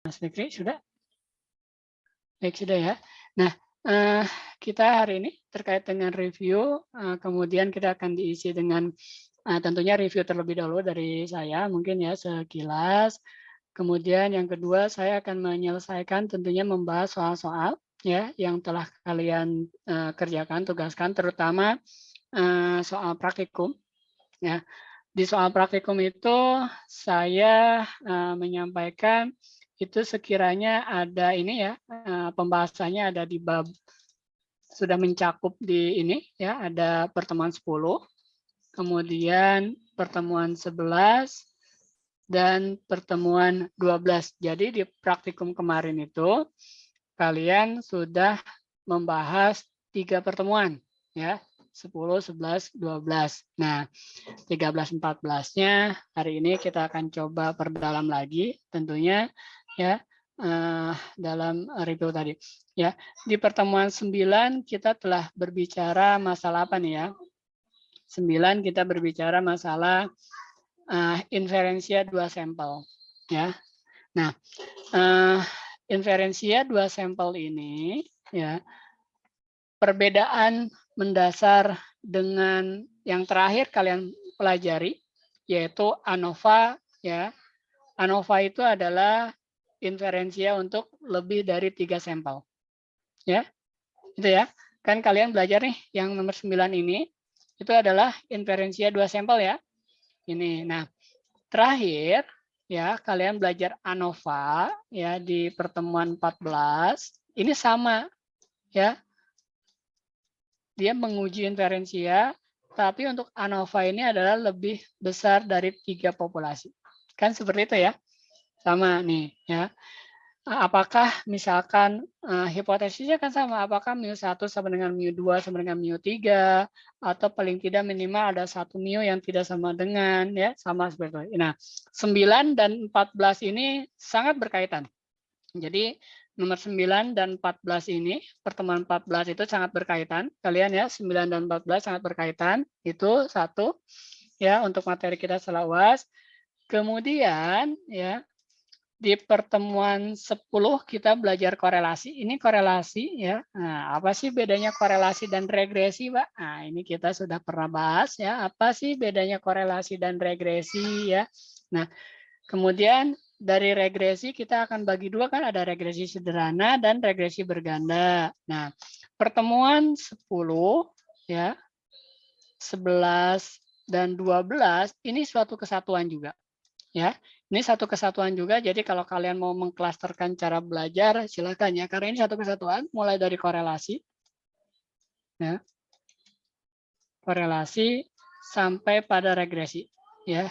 Mas Fikri sudah? Baik, sudah ya. Nah, kita hari ini terkait dengan review, kemudian kita akan diisi dengan tentunya review terlebih dahulu dari saya, mungkin ya sekilas. Kemudian yang kedua, saya akan menyelesaikan tentunya membahas soal-soal ya yang telah kalian kerjakan, tugaskan, terutama soal praktikum. Ya, di soal praktikum itu saya menyampaikan itu sekiranya ada ini ya, pembahasannya ada di bab sudah mencakup di ini ya, ada pertemuan 10, kemudian pertemuan 11 dan pertemuan 12. Jadi di praktikum kemarin itu kalian sudah membahas 3 pertemuan ya, 10, 11, 12. Nah, 13, 14-nya hari ini kita akan coba perdalam lagi tentunya ya dalam review tadi. Ya, di pertemuan 9 kita telah berbicara masalah apa nih ya? 9 kita berbicara masalah inferensia 2 sampel ya. Nah, inferensia 2 sampel ini ya perbedaan mendasar dengan yang terakhir kalian pelajari yaitu ANOVA ya. ANOVA itu adalah inferensia untuk lebih dari 3 sampel. Ya. Itu ya. Kan kalian belajar nih yang nomor 9 ini itu adalah inferensia 2 sampel ya. Ini. Nah, terakhir ya kalian belajar ANOVA ya di pertemuan 14. Ini sama ya. Dia menguji inferensia, tapi untuk ANOVA ini adalah lebih besar dari 3 populasi. Kan seperti itu ya. Sama nih ya. Apakah misalkan hipotesisnya kan sama, apakah mu1 sama dengan mu2 sama dengan mu3 atau paling tidak minimal ada satu mu yang tidak sama dengan ya, sama seperti itu. Nah, 9 dan 14 ini sangat berkaitan. Jadi nomor 9 dan 14 ini, pertemuan 14 itu sangat berkaitan. Kalian ya, 9 dan 14 sangat berkaitan. Itu satu ya untuk materi kita setelah UAS. Kemudian ya di pertemuan 10 kita belajar korelasi. Ini korelasi ya. Nah, apa sih bedanya korelasi dan regresi, Pak? Nah, ini kita sudah pernah bahas ya. Apa sih bedanya korelasi dan regresi ya? Nah, kemudian dari regresi kita akan bagi dua kan, ada regresi sederhana dan regresi berganda. Nah, pertemuan 10 ya, 11 dan 12 ini suatu kesatuan juga. Ya, ini satu kesatuan juga. Jadi kalau kalian mau mengklasterkan cara belajar, silakan ya. Karena ini satu kesatuan, mulai dari korelasi, ya, korelasi sampai pada regresi. Ya,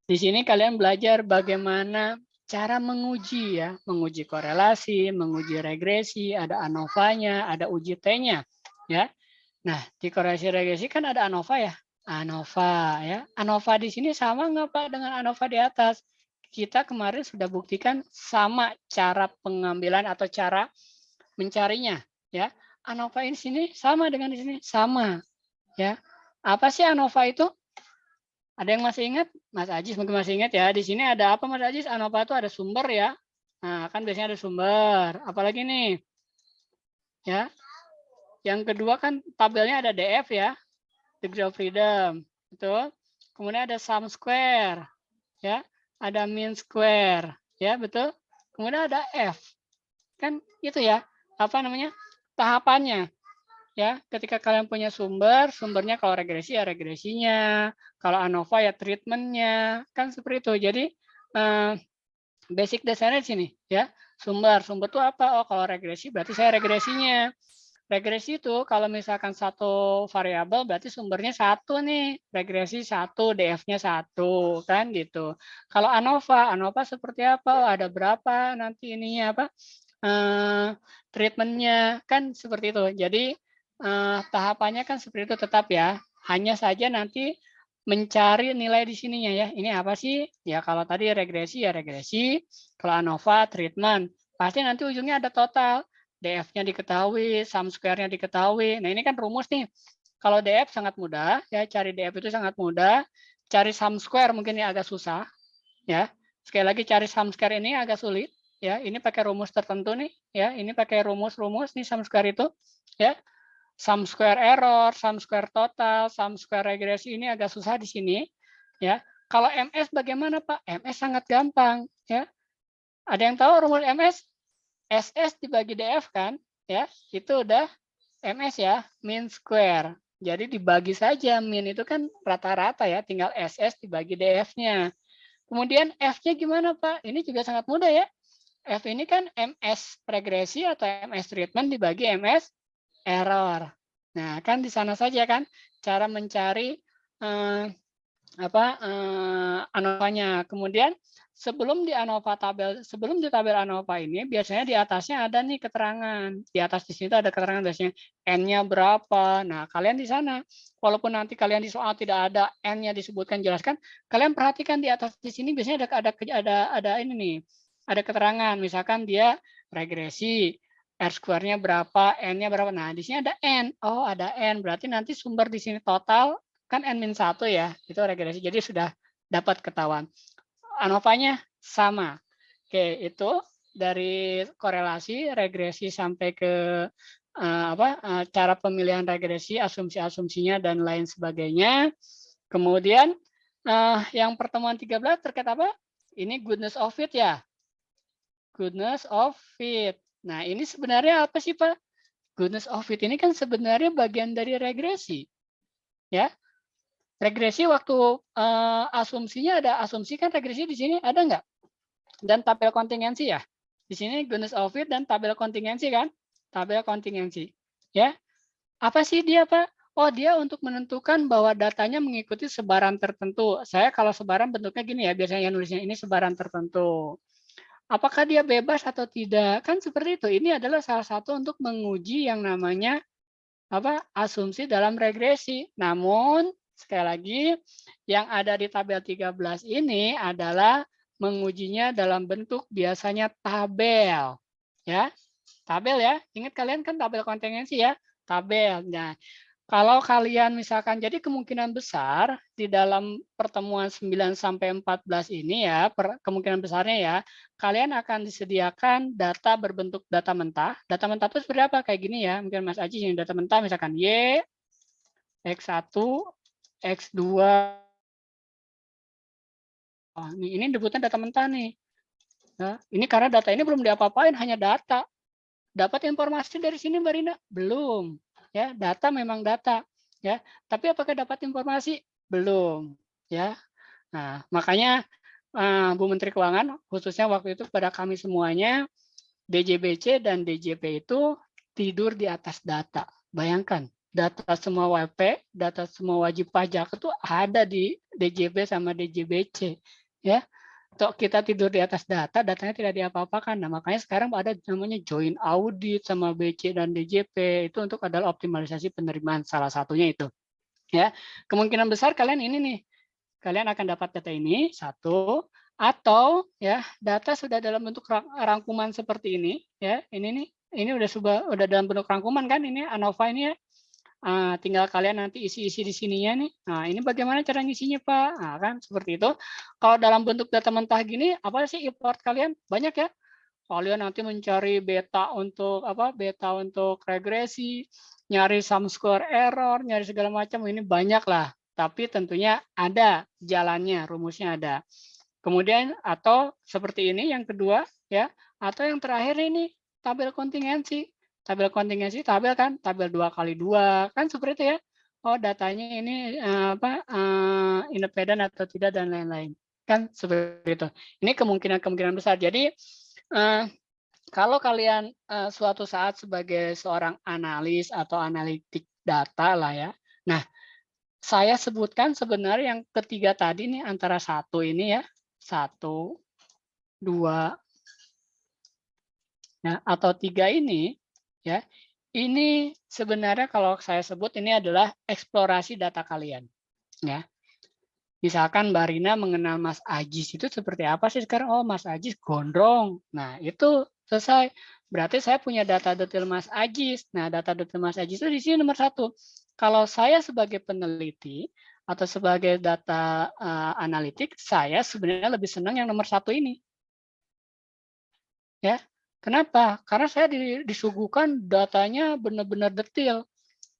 di sini kalian belajar bagaimana cara menguji ya, menguji korelasi, menguji regresi, ada ANOVA-nya, ada uji T-nya, ya. Nah, di korelasi regresi kan ada ANOVA ya. ANOVA ya. ANOVA di sini sama nggak Pak dengan ANOVA di atas? Kita kemarin sudah buktikan sama cara pengambilan atau cara mencarinya ya. ANOVA ini sini sama dengan di sini, sama ya. Apa sih ANOVA itu? Ada yang masih ingat? Mas Ajis mungkin masih ingat ya. Di sini ada apa Mas Ajis? ANOVA itu ada sumber ya. Nah, kan biasanya ada sumber. Apalagi nih? Ya. Yang kedua kan tabelnya ada DF ya. Degree of freedom. Betul. Kemudian ada sum square. Ya. Ada mean square. Ya, betul. Kemudian ada F. Kan itu ya. Apa namanya? Tahapannya. Ya, ketika kalian punya sumber, sumbernya kalau regresi ya regresinya, kalau ANOVA ya treatmentnya, kan seperti itu. Jadi basic dasarnya di sini ya. Sumber itu apa? Oh, kalau regresi berarti saya regresinya. Regresi itu kalau misalkan satu variabel berarti sumbernya satu nih, regresi satu, DF-nya satu, kan gitu. Kalau ANOVA seperti apa? Oh, ada berapa nanti ininya apa? Treatmentnya kan seperti itu. Jadi tahapannya kan seperti itu tetap ya. Hanya saja nanti mencari nilai di sininya ya. Ini apa sih? Ya kalau tadi regresi ya regresi, kalau ANOVA treatment. Pasti nanti ujungnya ada total. DF-nya diketahui, sum square-nya diketahui. Nah, ini kan rumus nih. Kalau DF sangat mudah, ya cari DF itu sangat mudah. Cari sum square mungkin ya agak susah, ya. Sekali lagi cari sum square ini agak sulit ya. Ini pakai rumus tertentu nih ya. Ini pakai rumus-rumus nih sum square itu ya. Sum square error, sum square total, sum square regresi ini agak susah di sini ya. Kalau MS bagaimana Pak? MS sangat gampang ya. Ada yang tahu rumus MS? SS dibagi DF kan? Ya, itu udah MS ya, mean square. Jadi dibagi saja, mean itu kan rata-rata ya, tinggal SS dibagi DF-nya. Kemudian F-nya gimana Pak? Ini juga sangat mudah ya. F ini kan MS regresi atau MS treatment dibagi MS error. Nah, kan di sana saja kan cara mencari ANOVA-nya. Kemudian sebelum di tabel ANOVA ini biasanya di atasnya ada nih keterangan. Di atas di sini ada keterangan biasanya N-nya berapa. Nah, kalian di sana walaupun nanti kalian di soal tidak ada N-nya disebutkan jelaskan, kalian perhatikan di atas di sini biasanya ada ini nih. Ada keterangan misalkan dia regresi R-square-nya berapa, N-nya berapa. Nah, di sini ada N. Oh, ada N. Berarti nanti sumber di sini total kan N-1 ya, itu regresi. Jadi sudah dapat ketahuan. ANOVA-nya sama. Oke, itu dari korelasi, regresi sampai ke cara pemilihan regresi, asumsi-asumsinya, dan lain sebagainya. Kemudian yang pertemuan 13 terkait apa? Ini goodness of fit ya. Goodness of fit. Nah, ini sebenarnya apa sih, Pak? Goodness of fit ini kan sebenarnya bagian dari regresi. Ya, regresi waktu asumsinya ada asumsi kan regresi di sini ada nggak? Dan tabel kontingensi ya. Di sini goodness of fit dan tabel kontingensi kan? Tabel kontingensi. Ya. Apa sih dia, Pak? Oh, dia untuk menentukan bahwa datanya mengikuti sebaran tertentu. Saya kalau sebaran bentuknya gini ya, biasanya nulisnya ini sebaran tertentu. Apakah dia bebas atau tidak? Kan seperti itu. Ini adalah salah satu untuk menguji yang namanya asumsi dalam regresi. Namun sekali lagi yang ada di tabel 13 ini adalah mengujinya dalam bentuk biasanya tabel. Ya. Tabel ya. Ingat kalian kan tabel kontingensi ya. Tabel. Nah, kalau kalian misalkan jadi kemungkinan besar di dalam pertemuan 9 sampai 14 ini ya, kemungkinan besarnya ya, kalian akan disediakan data berbentuk data mentah. Data mentah itu seperti apa? Kayak gini ya. Mungkin Mas Aji yang data mentah misalkan Y, X1, X2. Oh, ini debutnya data mentah nih. Nah, ini karena data ini belum diapa-apain, hanya data. Dapat informasi dari sini Mbak Rina? Belum. Ya, data memang data. Ya, tapi apakah dapat informasi? Belum. Ya. Nah, makanya Bu Menteri Keuangan khususnya waktu itu kepada kami semuanya, DJBC dan DJP itu tidur di atas data. Bayangkan, data semua WP, data semua wajib pajak itu ada di DJP sama DJBC. Ya, kita tidur di atas data, datanya tidak diapa-apakan. Nah, makanya sekarang ada namanya joint audit sama BC dan DJP. Itu untuk adalah optimalisasi penerimaan, salah satunya itu. Ya, kemungkinan besar kalian ini nih, kalian akan dapat data ini satu, atau ya data sudah dalam bentuk rangkuman seperti ini. Ya, ini nih, ini udah dalam bentuk rangkuman kan? Ini ANOVA ini ya. Tinggal kalian nanti isi-isi di sininya nih. Nah, ini bagaimana cara ngisinya, Pak? Nah, kan seperti itu. Kalau dalam bentuk data mentah gini, apa sih import kalian? Banyak ya. Kalian nanti mencari beta untuk Beta untuk regresi, nyari sum square error, nyari segala macam. Ini banyak lah. Tapi tentunya ada jalannya, rumusnya ada. Kemudian atau seperti ini yang kedua ya, atau yang terakhir ini tabel kontingensi. Tabel kontingensi, tabel kan, tabel 2x2 kan seperti itu ya. Oh, datanya ini independen atau tidak dan lain-lain. Kan seperti itu. Ini kemungkinan besar. Jadi kalau kalian suatu saat sebagai seorang analis atau analitik data lah ya. Nah, saya sebutkan sebenarnya yang ketiga tadi nih antara satu ini ya. 1, 2, nah, atau 3 ini ya, ini sebenarnya kalau saya sebut ini adalah eksplorasi data kalian. Ya. Misalkan Mbak Rina mengenal Mas Ajis itu seperti apa sih sekarang? Oh, Mas Ajis gondrong. Nah, itu selesai. Berarti saya punya data detail Mas Ajis. Nah, data detail Mas Ajis itu di sini nomor 1. Kalau saya sebagai peneliti atau sebagai data analitik, saya sebenarnya lebih senang yang nomor 1 ini. Ya, kenapa? Karena saya disuguhkan datanya benar-benar detail,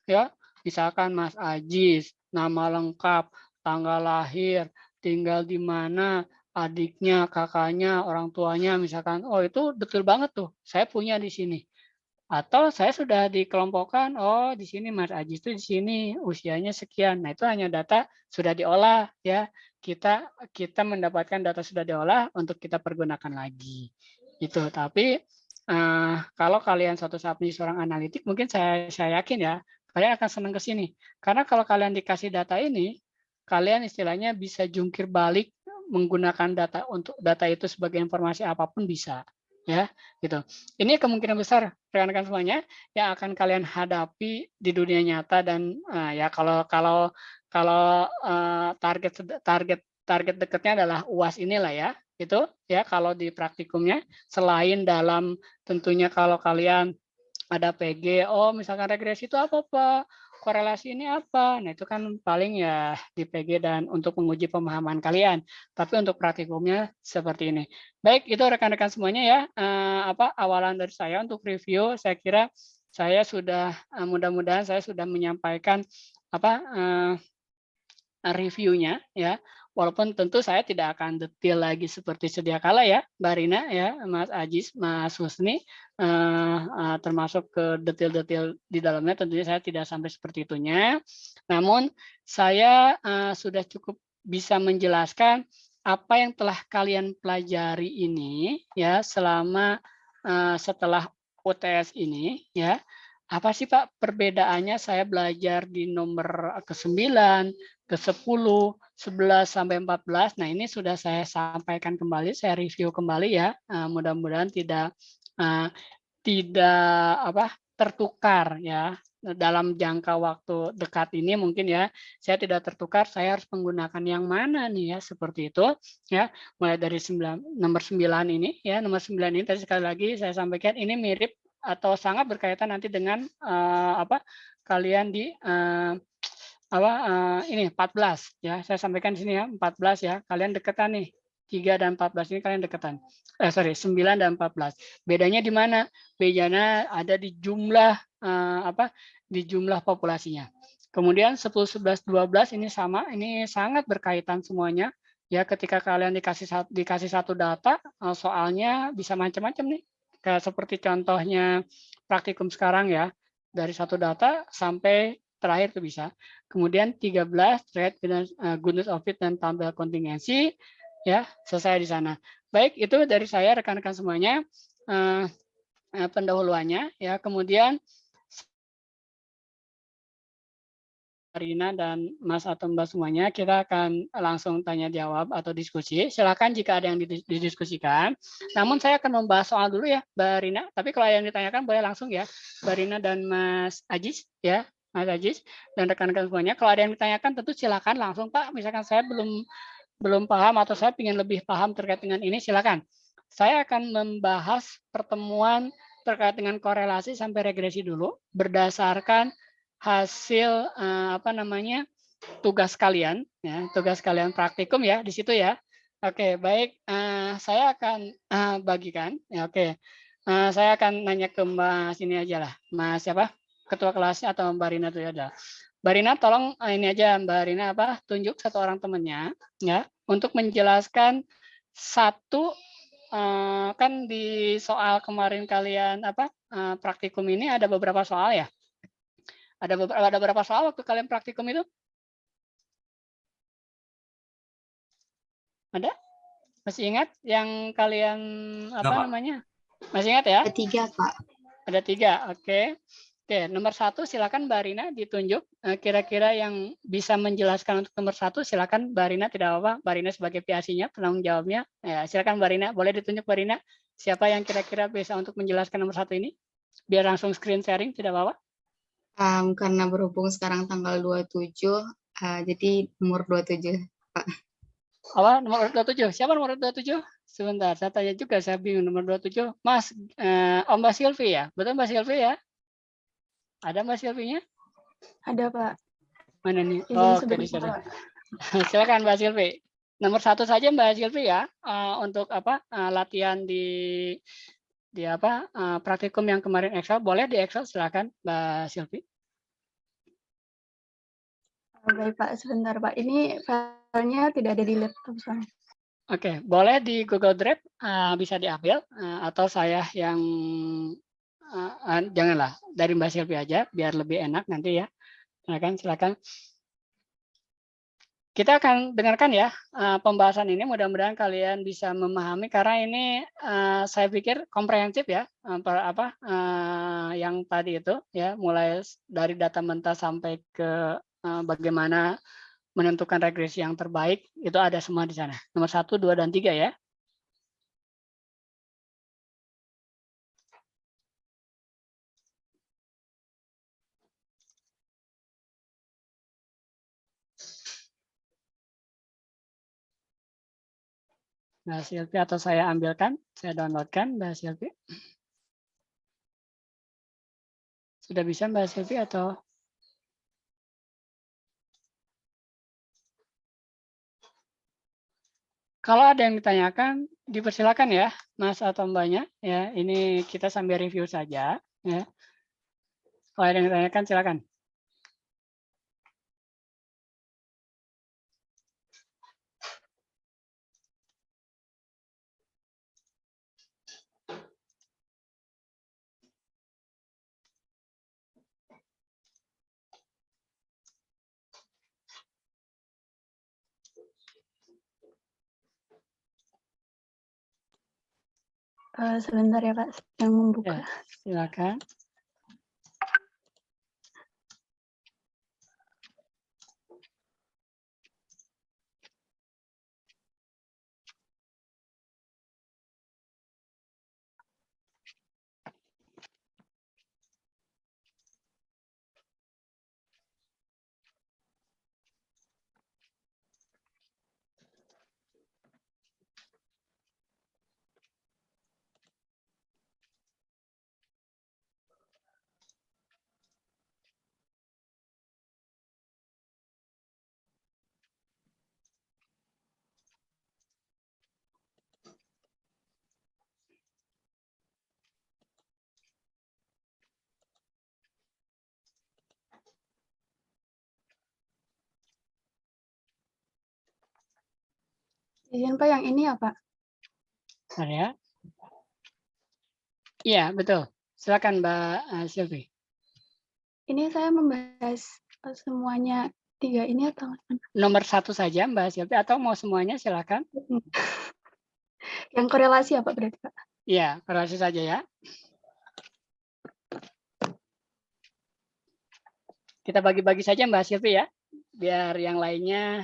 ya. Misalkan Mas Ajis, nama lengkap, tanggal lahir, tinggal di mana, adiknya, kakaknya, orang tuanya, misalkan, oh itu detail banget tuh, saya punya di sini. Atau saya sudah dikelompokkan, oh di sini Mas Ajis itu di sini, usianya sekian. Nah itu hanya data sudah diolah ya. Kita mendapatkan data sudah diolah untuk kita pergunakan lagi. Itu. Tapi kalau kalian suatu saat menjadi seorang analitik, mungkin saya yakin ya, kalian akan senang ke sini. Karena kalau kalian dikasih data ini, kalian istilahnya bisa jungkir balik menggunakan data itu sebagai informasi apapun bisa. Ya, gitu. Ini kemungkinan besar rekan-rekan semuanya yang akan kalian hadapi di dunia nyata dan ya kalau target dekatnya adalah UAS inilah ya. Itu ya kalau di praktikumnya selain dalam tentunya kalau kalian ada PG, oh misalkan regresi itu apa Pak? Korelasi ini apa? Nah itu kan paling ya di PG dan untuk menguji pemahaman kalian. Tapi untuk praktikumnya seperti ini. Baik, itu rekan-rekan semuanya ya. Awalan dari saya untuk review. Saya kira saya sudah mudah-mudahan saya sudah menyampaikan reviewnya ya. Walaupun tentu saya tidak akan detail lagi seperti sedia kala ya, Mbak Rina ya, Mas Ajis, Mas Husni, termasuk ke detail-detail di dalamnya tentunya saya tidak sampai seperti itunya. Namun saya sudah cukup bisa menjelaskan apa yang telah kalian pelajari ini ya selama setelah UTS ini ya. Apa sih Pak perbedaannya saya belajar di nomor ke-9, ke-10, 11 sampai 14. Nah, ini sudah saya sampaikan kembali, saya review kembali ya. Mudah-mudahan tidak tertukar ya. Dalam jangka waktu dekat ini mungkin ya, saya tidak tertukar, saya harus menggunakan yang mana nih ya, seperti itu ya. Mulai dari nomor 9 ini ya, nomor 9 ini tadi sekali lagi saya sampaikan ini mirip atau sangat berkaitan nanti dengan kalian di ini 14 ya. Saya sampaikan di sini ya, 14 ya. Kalian deketan nih. 3 dan 14 ini kalian deketan. 9 dan 14. Bedanya di mana? Bedanya ada di jumlah di jumlah populasinya. Kemudian 10, 11, 12 ini sama, ini sangat berkaitan semuanya. Ya, ketika kalian dikasih satu data, soalnya bisa macam-macam nih. Kayak seperti contohnya praktikum sekarang ya, dari satu data sampai terakhir itu bisa. Kemudian 13 trade goodness of it dan tabel kontingensi ya, selesai di sana. Baik, itu dari saya rekan-rekan semuanya pendahuluannya ya. Kemudian Rina dan Mas atau Mbak semuanya, kita akan langsung tanya jawab atau diskusi. Silakan jika ada yang didiskusikan. Namun saya akan membahas soal dulu ya, Mbak Rina. Tapi kalau yang ditanyakan boleh langsung ya, Mbak Rina dan Mas Ajis ya, Mas Ajis dan rekan-rekan semuanya. Kalau ada yang ditanyakan tentu silakan langsung Pak. Misalkan saya belum paham atau saya ingin lebih paham terkait dengan ini, silakan. Saya akan membahas pertemuan terkait dengan korelasi sampai regresi dulu berdasarkan hasil tugas kalian ya, tugas kalian praktikum ya di situ ya. Oke, baik, saya akan bagikan ya. Oke, saya akan nanya ke Mas ini aja lah, Mas siapa, ketua kelasnya atau Mbak Rina itu ada. Mbak Rina tolong ini aja Mbak Rina tunjuk satu orang temannya ya untuk menjelaskan satu kan di soal kemarin kalian praktikum ini ada beberapa soal ya. Ada berapa soal waktu kalian praktikum itu? Ada? Masih ingat yang kalian namanya? Masih ingat ya? Ada 3, Pak. Ada 3, oke. Oke, nomor 1 silakan Mbak Rina ditunjuk. Kira-kira yang bisa menjelaskan untuk nomor 1 silakan Mbak Rina, tidak apa-apa. Mbak Rina sebagai PAC-nya, penanggung jawabnya. Ya, silakan Mbak Rina, boleh ditunjuk Mbak Rina. Siapa yang kira-kira bisa untuk menjelaskan nomor 1 ini? Biar langsung screen sharing, tidak apa-apa. Karena berhubung sekarang tanggal 27, jadi nomor 27, Pak. Nomor 27. Siapa nomor 27? Sebentar, saya tanya juga, saya bingung nomor 27. Mas, Mbak Silvi ya? Betul Mbak Silvi ya? Ada Mbak Silvinya? Ada, Pak. Mana nih? Izin Oke, di sebentar, situ. Pak. Silakan Mbak Silvi. Nomor 1 saja Mbak Silvi ya, untuk apa, latihan di apa, praktikum yang kemarin Excel, boleh di Excel silakan Mbak Silvi. Baik, Pak, sebentar, Pak. Ini filenya tidak ada di laptop soalnya. Oke, boleh di Google Drive, bisa diambil, atau saya yang janganlah, dari Mbak Silvi aja biar lebih enak nanti ya. Silakan. Kita akan dengarkan ya pembahasan ini, mudah-mudahan kalian bisa memahami karena ini saya pikir komprehensif ya, yang tadi itu ya, mulai dari data mentah sampai ke bagaimana menentukan regresi yang terbaik, itu ada semua di sana. Nomor 1, 2, dan 3 ya. Mbak Silvi, atau saya ambilkan, saya downloadkan Mbak Silvi. Sudah bisa Mbak Silvi atau? Kalau ada yang ditanyakan, dipersilakan ya, Mas atau Mbaknya. Ya, ini kita sambil review saja. Ya. Kalau ada yang ditanyakan, silakan. Sebentar ya, Pak, sedang membuka. Ya, silakan. Izin, Pak, yang ini ya, Pak? Saya. Iya, betul. Silakan Mbak Silvi. Ini saya membahas semuanya 3 ini atau Nomor 1 saja Mbak Silvi, atau mau semuanya silakan. yang korelasi ya, Pak, berarti, Pak? Iya, korelasi saja ya. Kita bagi-bagi saja Mbak Silvi ya, biar yang lainnya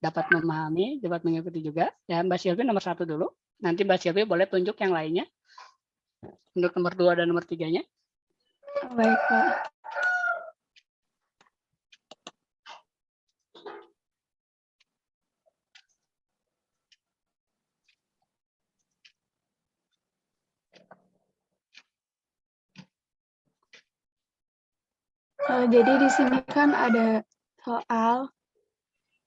dapat memahami, dapat mengikuti juga. Ya, Mbak Silvi nomor 1 dulu. Nanti Mbak Silvi boleh tunjuk yang lainnya. Untuk nomor 2 dan nomor 3-nya. Baik, Pak. Jadi di sini kan ada soal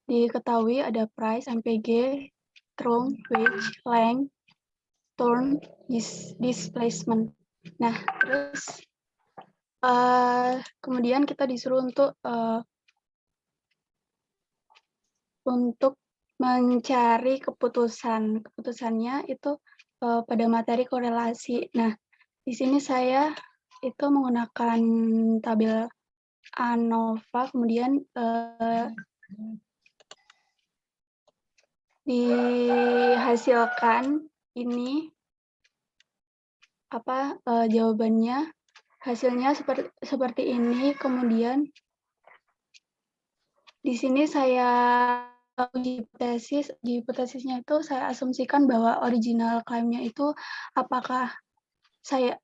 diketahui ada price, MPG, term, wage, length, turn, displacement. Nah, terus kemudian kita disuruh untuk mencari keputusan. Keputusannya itu pada materi korelasi. Nah, di sini saya itu menggunakan tabel ANOVA, kemudian dihasilkan ini jawabannya, hasilnya seperti ini. Kemudian di sini saya hipotesisnya itu saya asumsikan bahwa original claim-nya itu apakah saya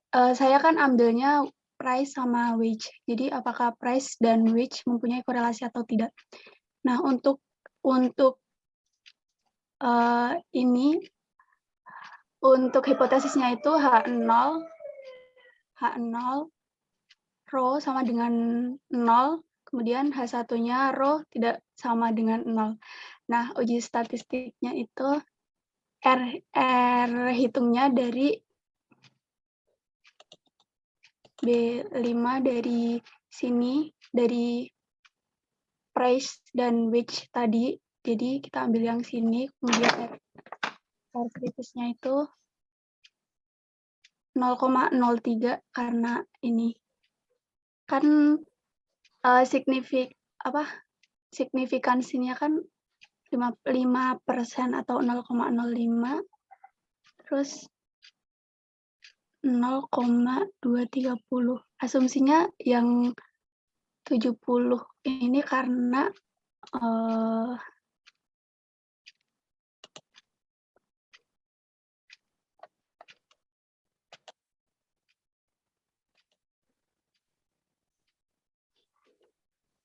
kan ambilnya price sama wage. Jadi apakah price dan wage mempunyai korelasi atau tidak. Nah, untuk ini, untuk hipotesisnya itu H0 row sama dengan 0, kemudian H1-nya row tidak sama dengan 0. Nah, uji statistiknya itu R hitungnya dari B5 dari sini, dari price dan wage tadi. Jadi kita ambil yang sini, kemudian R kritisnya itu 0,03 karena ini kan signifikansinya kan 5% atau 0,05, terus 0,230. Asumsinya yang 70 ini karena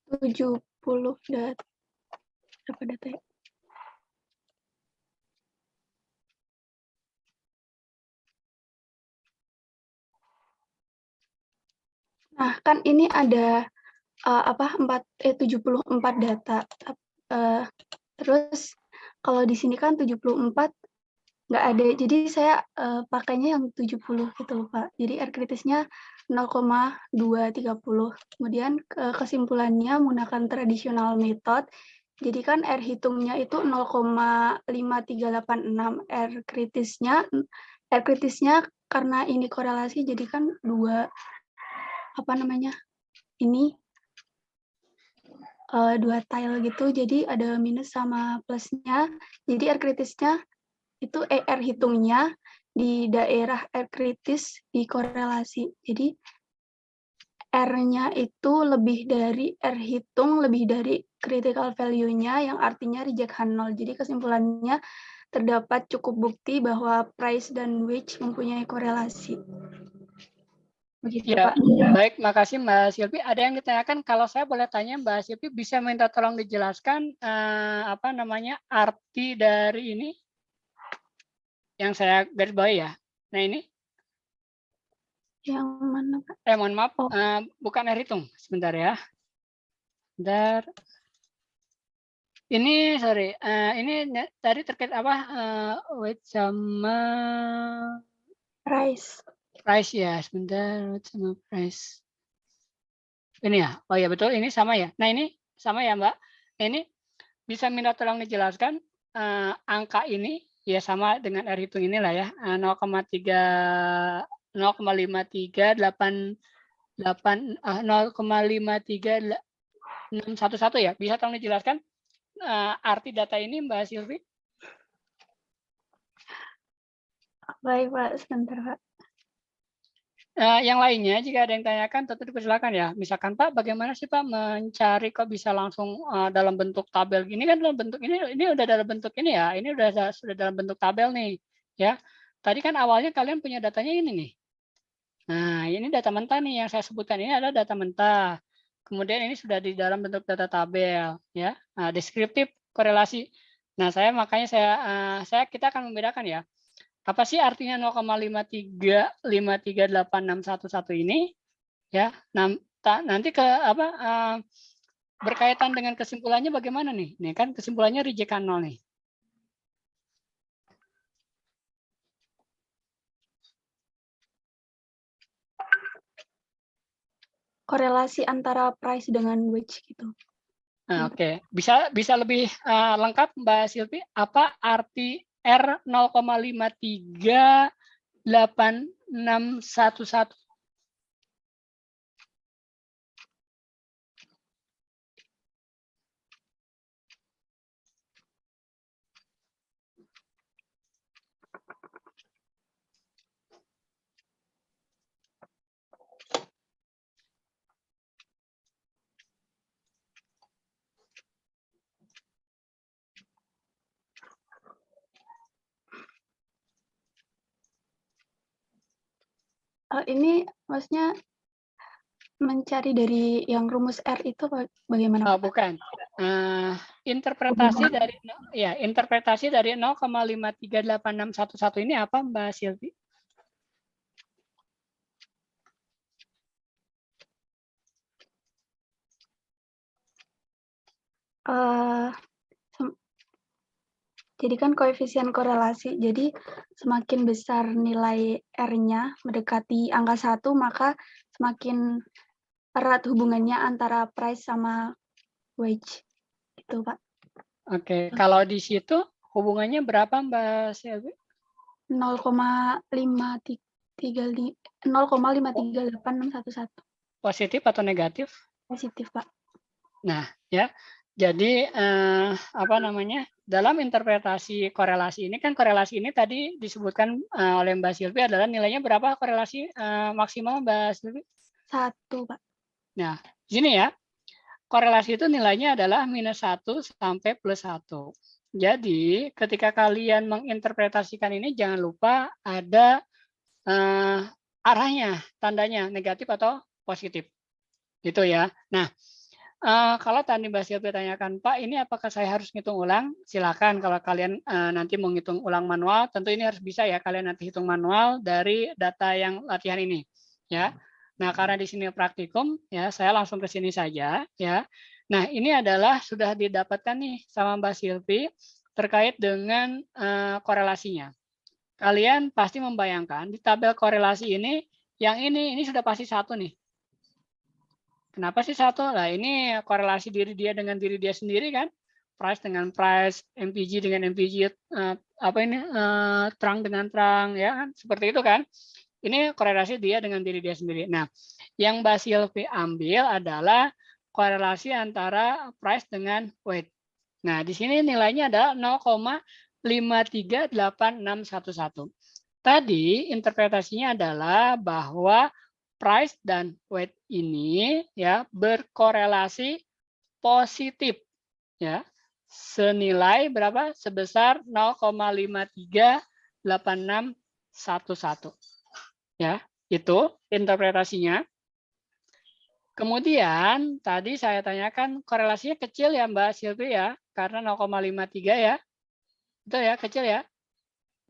70 berapa data ya? Nah, kan ini ada 74 data. Terus kalau di sini kan 74 nggak ada. Jadi saya pakainya yang 70 gitu, Pak. Jadi R kritisnya 0,230. Kemudian kesimpulannya menggunakan traditional method. Jadi kan R hitungnya itu 0,5386. R kritisnya karena ini korelasi jadi kan ini dua tile gitu, jadi ada minus sama plusnya. Jadi R kritisnya itu R hitungnya di daerah R kritis di korelasi. Jadi R-nya itu lebih dari R hitung, lebih dari critical value-nya yang artinya reject H0. Jadi kesimpulannya terdapat cukup bukti bahwa price dan wage mempunyai korelasi. Begitu, Ya, Pak. baik, makasih Mbak Silvi. Ada yang ditanyakan, kalau saya boleh tanya Mbak Silvi, bisa minta tolong dijelaskan arti dari ini yang saya garis bawahi ya. Nah ini, Yang mana, Pak? mohon maaf, Oh. bukan R hitung, sebentar ya. Bentar. Ini sorry, ini tadi terkait apa? Wait sama Price. price ya, sebentar, wait sama price. Ini ya, oh ya betul, ini sama ya. Nah ini sama ya Mbak. Ini bisa minta tolong dijelaskan angka ini ya sama dengan R hitung inilah ya, 0,53611 ya. Bisa tolong dijelaskan arti data ini Mbak Silvi? Baik, Pak. Sebentar, Pak. Yang lainnya jika ada yang tanyakan tentu dipersilakan ya. Misalkan Pak, bagaimana sih Pak mencari kok bisa langsung dalam bentuk tabel gini kan dalam bentuk ini udah dalam bentuk ini ya. Ini sudah dalam bentuk tabel nih ya. Tadi kan awalnya kalian punya datanya ini nih. Nah, ini data mentah nih yang saya sebutkan ini adalah data mentah. Kemudian ini sudah di dalam bentuk data tabel ya. Nah, deskriptif korelasi. Nah, kita akan membedakan ya. Apa sih artinya 0,5386111 ini? Ya, nanti berkaitan dengan kesimpulannya bagaimana nih? Nih kan kesimpulannya reject 0 nih. Korelasi antara price dengan wage gitu. Nah, oke. Bisa lebih lengkap Mbak Silvi, apa arti R 0,5386611? Ini maksudnya mencari dari yang rumus R itu bagaimana, Pak? Bukan. Interpretasi dari 0,5386611 ini apa Mbak Silvi? Eh, Jadi kan koefisien korelasi, jadi semakin besar nilai R-nya mendekati angka 1, maka semakin erat hubungannya antara price sama wage. Gitu, Pak. Oke, kalau di situ hubungannya berapa, Mbak Selvi? 0,53861. Positif atau negatif? Positif, Pak. Nah, ya. Jadi apa namanya? Dalam interpretasi korelasi ini kan korelasi ini tadi disebutkan oleh Mbak Silvi adalah nilainya berapa korelasi maksimal Mbak Silvi? 1, Pak. Nah, sini ya. Korelasi itu nilainya adalah -1 sampai +1. Jadi, ketika kalian menginterpretasikan ini jangan lupa ada arahnya, tandanya negatif atau positif. Gitu ya. Nah, kalau tadi Mbak Silvi tanyakan, Pak, ini apakah saya harus ngitung ulang? Silakan kalau kalian nanti mau ngitung ulang manual, tentu ini harus bisa ya kalian nanti hitung manual dari data yang latihan ini, ya. Nah, karena di sini praktikum, ya saya langsung ke sini saja, ya. Nah, ini adalah sudah didapatkan nih sama Mbak Silvi terkait dengan korelasinya. Kalian pasti membayangkan di tabel korelasi ini, yang ini sudah pasti 1 nih. Kenapa sih 1? Nah, ini korelasi diri dia dengan diri dia sendiri kan? Price dengan price, MPG dengan MPG, terang dengan terang, ya kan? Seperti itu kan? Ini korelasi dia dengan diri dia sendiri. Nah, yang Mbak Silvi ambil adalah korelasi antara price dengan weight. Nah, di sini nilainya adalah 0,538611. Tadi interpretasinya adalah bahwa price dan weight ini ya berkorelasi positif ya. Senilai berapa? Sebesar 0,538611. Ya, itu interpretasinya. Kemudian tadi saya tanyakan korelasinya kecil ya Mbak Silvi ya, karena 0,53 ya. Betul ya, kecil ya?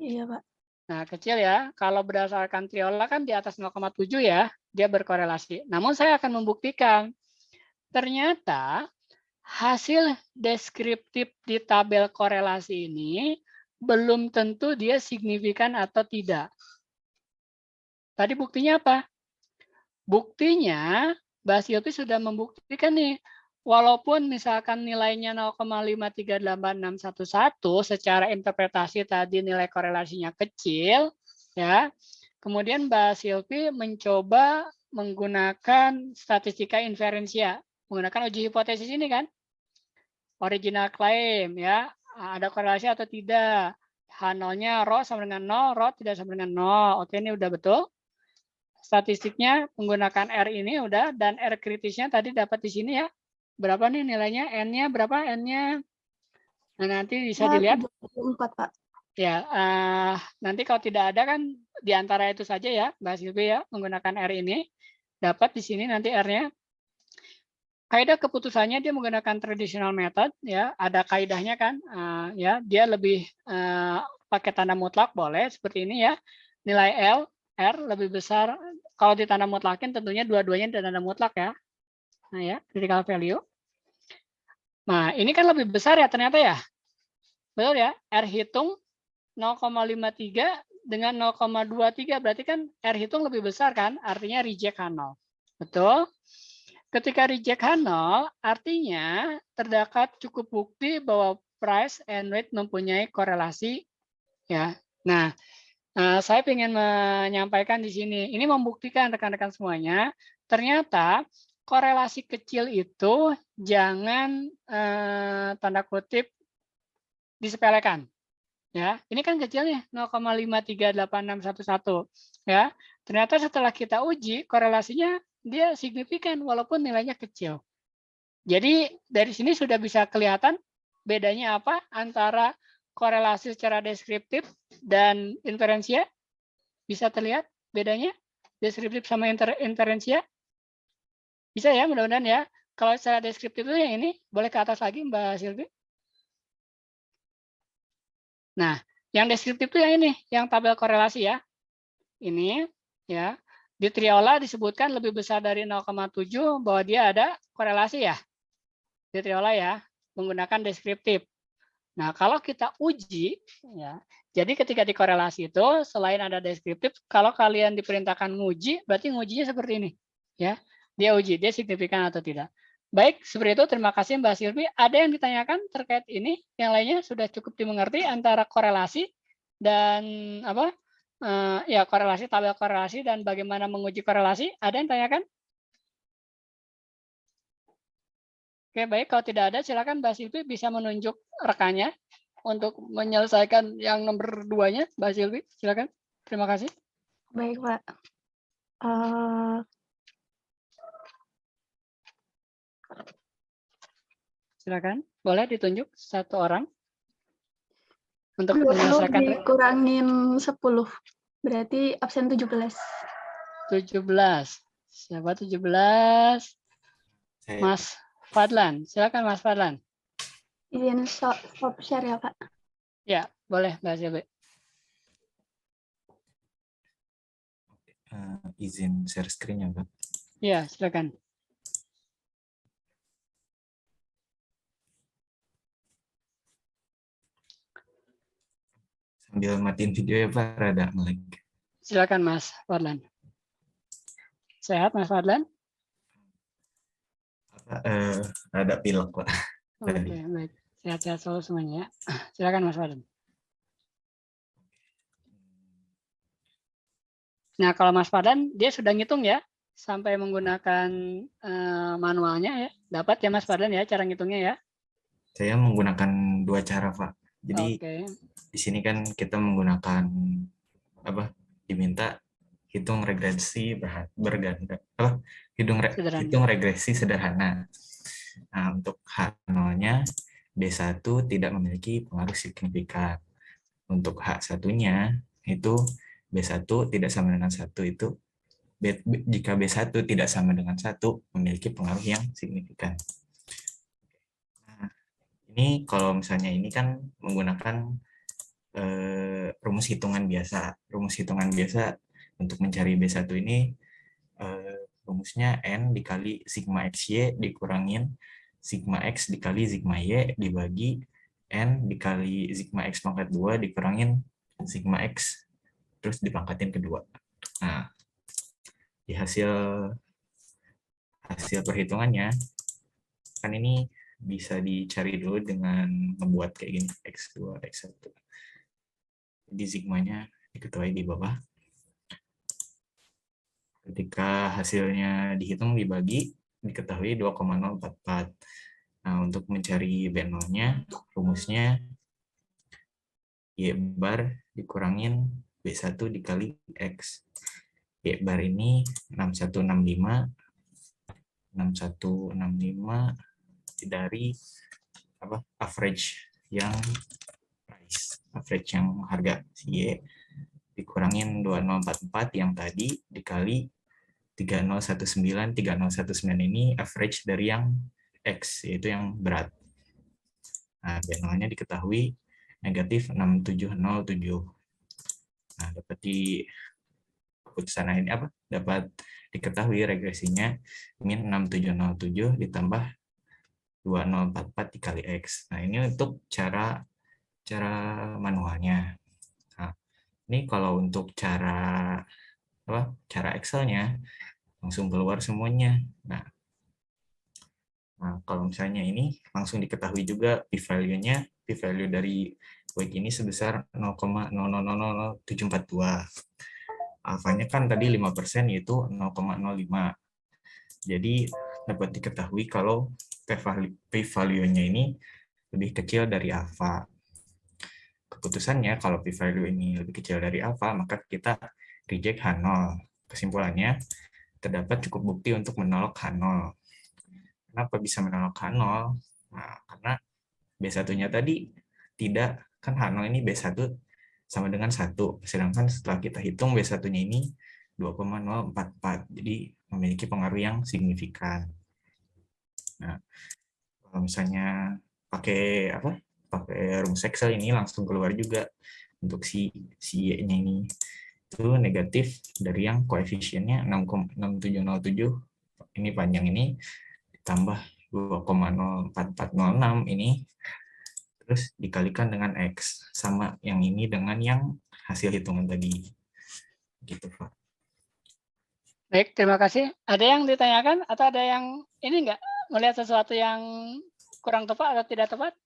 Iya, Pak. Nah, kecil ya. Kalau berdasarkan triola kan di atas 0,7 ya, dia berkorelasi. Namun saya akan membuktikan ternyata hasil deskriptif di tabel korelasi ini belum tentu dia signifikan atau tidak. Tadi buktinya apa? Buktinya Mbak Silvi sudah membuktikan nih, walaupun misalkan nilainya 0,538611 secara interpretasi tadi nilai korelasinya kecil, ya. Kemudian Mbak Silvi mencoba menggunakan statistika inferensia, menggunakan uji hipotesis ini kan, original claim ya, ada korelasi atau tidak, H0-nya rho sama dengan 0, rho tidak sama dengan 0. Oke, ini udah betul. Statistiknya menggunakan R ini udah, dan R kritisnya tadi dapat di sini ya. Berapa nih nilainya? N-nya berapa? N-nya? Nah, nanti bisa dilihat. 74, Pak. Ya, nanti kalau tidak ada kan di antara itu saja ya, Mbak Silvi ya, menggunakan R ini. Dapat di sini nanti R-nya. Kaidah keputusannya dia menggunakan traditional method ya, ada kaidahnya kan, ya dia lebih pakai tanda mutlak boleh seperti ini ya. Nilai L R lebih besar kalau di tanda mutlakin tentunya dua-duanya di tanda mutlak ya. Nah ya, critical value. Nah, ini kan lebih besar ya ternyata ya. Betul ya? R hitung 0,53 dengan 0,23 berarti kan R hitung lebih besar kan? Artinya reject H0. Betul? Ketika reject H0 artinya terdapat cukup bukti bahwa price and weight mempunyai korelasi ya. Nah, saya ingin menyampaikan di sini, ini membuktikan rekan-rekan semuanya, ternyata korelasi kecil itu jangan tanda kutip disepelekan. Ya, ini kan kecilnya 0,538611 ya. Ternyata setelah kita uji korelasinya dia signifikan walaupun nilainya kecil. Jadi dari sini sudah bisa kelihatan bedanya apa antara korelasi secara deskriptif dan inferensia. Bisa terlihat bedanya deskriptif sama inferensia? Bisa ya, mudah-mudahan ya. Kalau secara deskriptif itu yang ini, boleh ke atas lagi Mbak Silvi. Nah, yang deskriptif itu yang ini, yang tabel korelasi ya. Ini ya. Di triola disebutkan lebih besar dari 0,7 bahwa dia ada korelasi ya. Di triola ya. menggunakan deskriptif. Nah, kalau kita uji, ya, jadi ketika dikorelasi itu selain ada deskriptif, kalau kalian diperintahkan nguji, berarti ngujinya seperti ini, ya. Dia uji, dia signifikan atau tidak. Baik, seperti itu. Terima kasih Mbak Silvi. Ada yang ditanyakan terkait ini? Yang lainnya sudah cukup dimengerti antara korelasi dan apa? Ya, korelasi, tabel korelasi dan bagaimana menguji korelasi. Ada yang tanyakan? Oke, baik. Kalau tidak ada, silakan Mbak Silvi bisa menunjuk rekannya untuk menyelesaikan yang nomor 2-nya. Mbak Silvi, silakan. Terima kasih. Baik, Pak. Silakan. Boleh ditunjuk satu orang untuk 20 menyelesaikan dikurangin 10, berarti absen 17. 17. Siapa 17? Saya. Mas Fadlan. Silakan Mas Fadlan. Izin stop share ya, Pak. Ya, boleh Mbak Silvi. Izin share screen ya, Pak. Ya, silakan. Sambil matiin video ya, Pak, rada nge-lag. Silakan Mas Fadlan. Sehat Mas Fadlan? Ada pilek, Pak. Oke, baik. Sehat-sehat selalu semuanya ya. Silakan Mas Fadlan. Nah, kalau Mas Fadlan, dia sudah ngitung ya, sampai menggunakan manualnya ya. Dapat ya Mas Fadlan ya, cara ngitungnya ya? Saya menggunakan 2 cara, Pak. Jadi di sini kan kita menggunakan diminta hitung regresi berganda, hitung regresi sederhana. Nah, untuk H0-nya B1 tidak memiliki pengaruh signifikan. Untuk H1-nya itu B1 tidak sama dengan 1 itu jika B1 tidak sama dengan 1 memiliki pengaruh yang signifikan. Nah, ini kalau misalnya ini kan menggunakan rumus hitungan biasa. Rumus hitungan biasa untuk mencari B1 ini rumusnya N dikali sigma XY dikurangin sigma X dikali sigma Y dibagi N dikali sigma X pangkat 2 dikurangin sigma X terus dipangkatin kedua. Nah, di hasil perhitungannya kan ini bisa dicari dulu dengan membuat kayak gini X2, X1. Jadi sigmanya diketahui di bawah. Ketika hasilnya dihitung dibagi, diketahui 2,044. Nah, untuk mencari B0-nya, rumusnya Y bar dikurangin B1 dikali X. Y bar ini 6165 dari average yang price, average yang harga Y dikurangin 2044 yang tadi dikali 3019. 3019 ini average dari yang X, yaitu yang berat. Nah, B0-nya diketahui negatif 6707. Nah, dapat di keputusan ini dapat diketahui regresinya min 6707 ditambah 2044 dikali X. Nah, ini untuk cara manualnya. Nah, ini kalau untuk cara Excel-nya langsung keluar semuanya. Nah, kalau misalnya ini langsung diketahui juga p-value-nya, p-value dari weight ini sebesar 0,000742. Alfanya kan tadi 5%, yaitu 0,05. Jadi dapat diketahui kalau p-value-nya ini lebih kecil dari alfa. Keputusannya kalau p-value ini lebih kecil dari alfa, maka kita reject H0. Kesimpulannya, terdapat cukup bukti untuk menolak H0. Kenapa bisa menolak H0? Nah, karena B1-nya tadi tidak, kan H0 ini B1 sama dengan 1, sedangkan setelah kita hitung B1-nya ini 2,044, jadi memiliki pengaruh yang signifikan. Nah, kalau misalnya pakai rumus Excel ini langsung keluar juga untuk si Y-nya ini itu negatif dari yang koefisiennya 6707 ini panjang ini ditambah 2,04406 ini, terus dikalikan dengan X, sama yang ini dengan yang hasil hitungan tadi. Gitu, Pak. Baik, terima kasih. Ada yang ditanyakan atau ada yang ini enggak melihat sesuatu yang kurang tepat atau tidak tepat?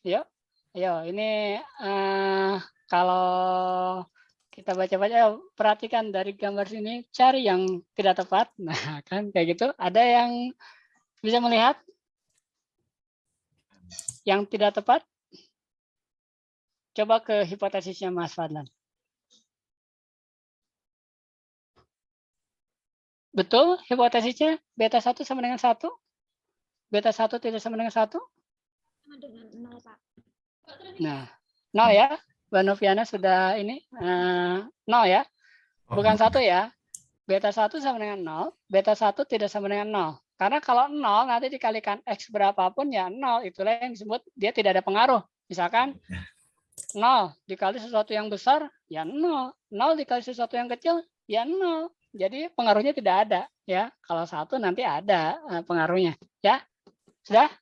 Yuk, ayo ini kalau kita baca-baca, perhatikan dari gambar sini, cari yang tidak tepat. Nah, kan kayak gitu. Ada yang bisa melihat yang tidak tepat? Coba ke hipotesisnya Mas Fadlan. Betul hipotesisnya beta 1 sama dengan 1? Beta 1 tidak sama dengan 1? Sama dengan 0, Pak. Nah, 0 ya. Mbak Noviana sudah ini 0 ya. Bukan 1 ya. Beta 1 sama dengan 0, beta 1 tidak sama dengan 0. Karena kalau 0 nanti dikalikan X berapapun ya 0, itulah yang disebut dia tidak ada pengaruh. Misalkan 0 dikali sesuatu yang besar, ya 0. 0 dikali sesuatu yang kecil, ya 0. Jadi pengaruhnya tidak ada. Ya, kalau 1 nanti ada pengaruhnya. Ya, sudah?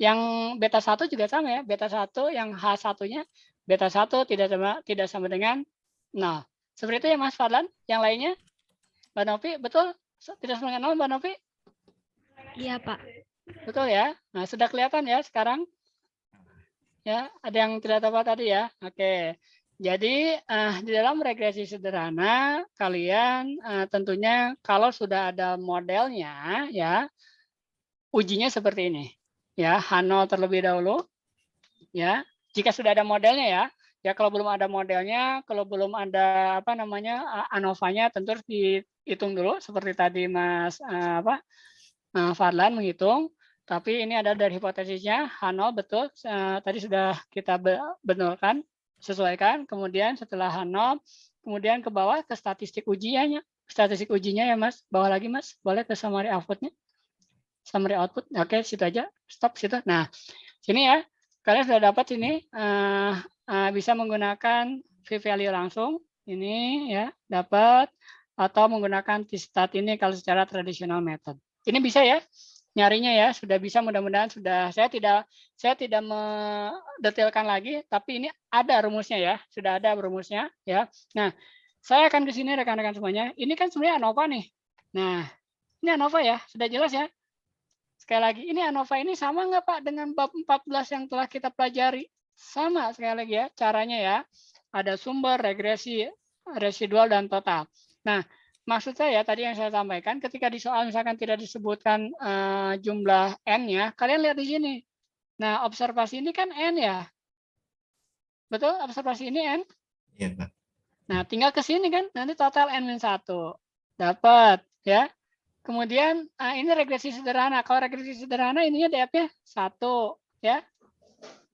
Yang beta 1 juga sama ya. Beta 1 yang H1-nya, beta 1 tidak sama dengan 0. Seperti itu ya Mas Fadlan. Yang lainnya? Mbak Novi, betul? Tidak sama dengan 0, Mbak Novi? Iya, Pak. Betul ya? Nah, sudah kelihatan ya sekarang? Ya, ada yang tidak tepat tadi ya? Oke. Jadi, di dalam regresi sederhana, kalian tentunya kalau sudah ada modelnya, ya, ujinya seperti ini. Ya, H0 terlebih dahulu. Ya, jika sudah ada modelnya ya. Ya, kalau belum ada modelnya, kalau belum ada apa namanya ANOVA-nya, tentu harus dihitung dulu seperti tadi Mas Fadlan menghitung. Tapi ini ada dari hipotesisnya H0 betul. Tadi sudah kita benarkan, sesuaikan. Kemudian setelah H0, kemudian ke bawah ke statistik ujiannya. Statistik ujinya ya Mas. Bawah lagi Mas. Boleh ke summary output-nya. Summary output. Oke, situ aja. Stop situ. Nah, sini ya. Kalian sudah dapat sini bisa menggunakan v-value langsung. Ini ya, dapat atau menggunakan t-stat ini kalau secara tradisional method. Ini bisa ya. Nyarinya ya, sudah bisa, mudah-mudahan sudah. Saya tidak mendetailkan lagi, tapi ini ada rumusnya ya. Sudah ada rumusnya ya. Nah, saya akan ke sini rekan-rekan semuanya. Ini kan sebenarnya ANOVA nih. Nah, ini ANOVA ya, sudah jelas ya. Sekali lagi, ini ANOVA ini sama nggak Pak dengan bab 14 yang telah kita pelajari? Sama sekali lagi ya, caranya ya. Ada sumber, regresi, residual, dan total. Nah, maksud saya tadi yang saya sampaikan, ketika di soal misalkan tidak disebutkan jumlah N-nya, kalian lihat di sini. Nah, observasi ini kan N ya. Betul? Observasi ini N? Iya, Pak. Nah, tinggal ke sini kan, nanti total N-1. Dapat, ya. Kemudian ini regresi sederhana. Kalau regresi sederhana ininya DF-nya 1 ya.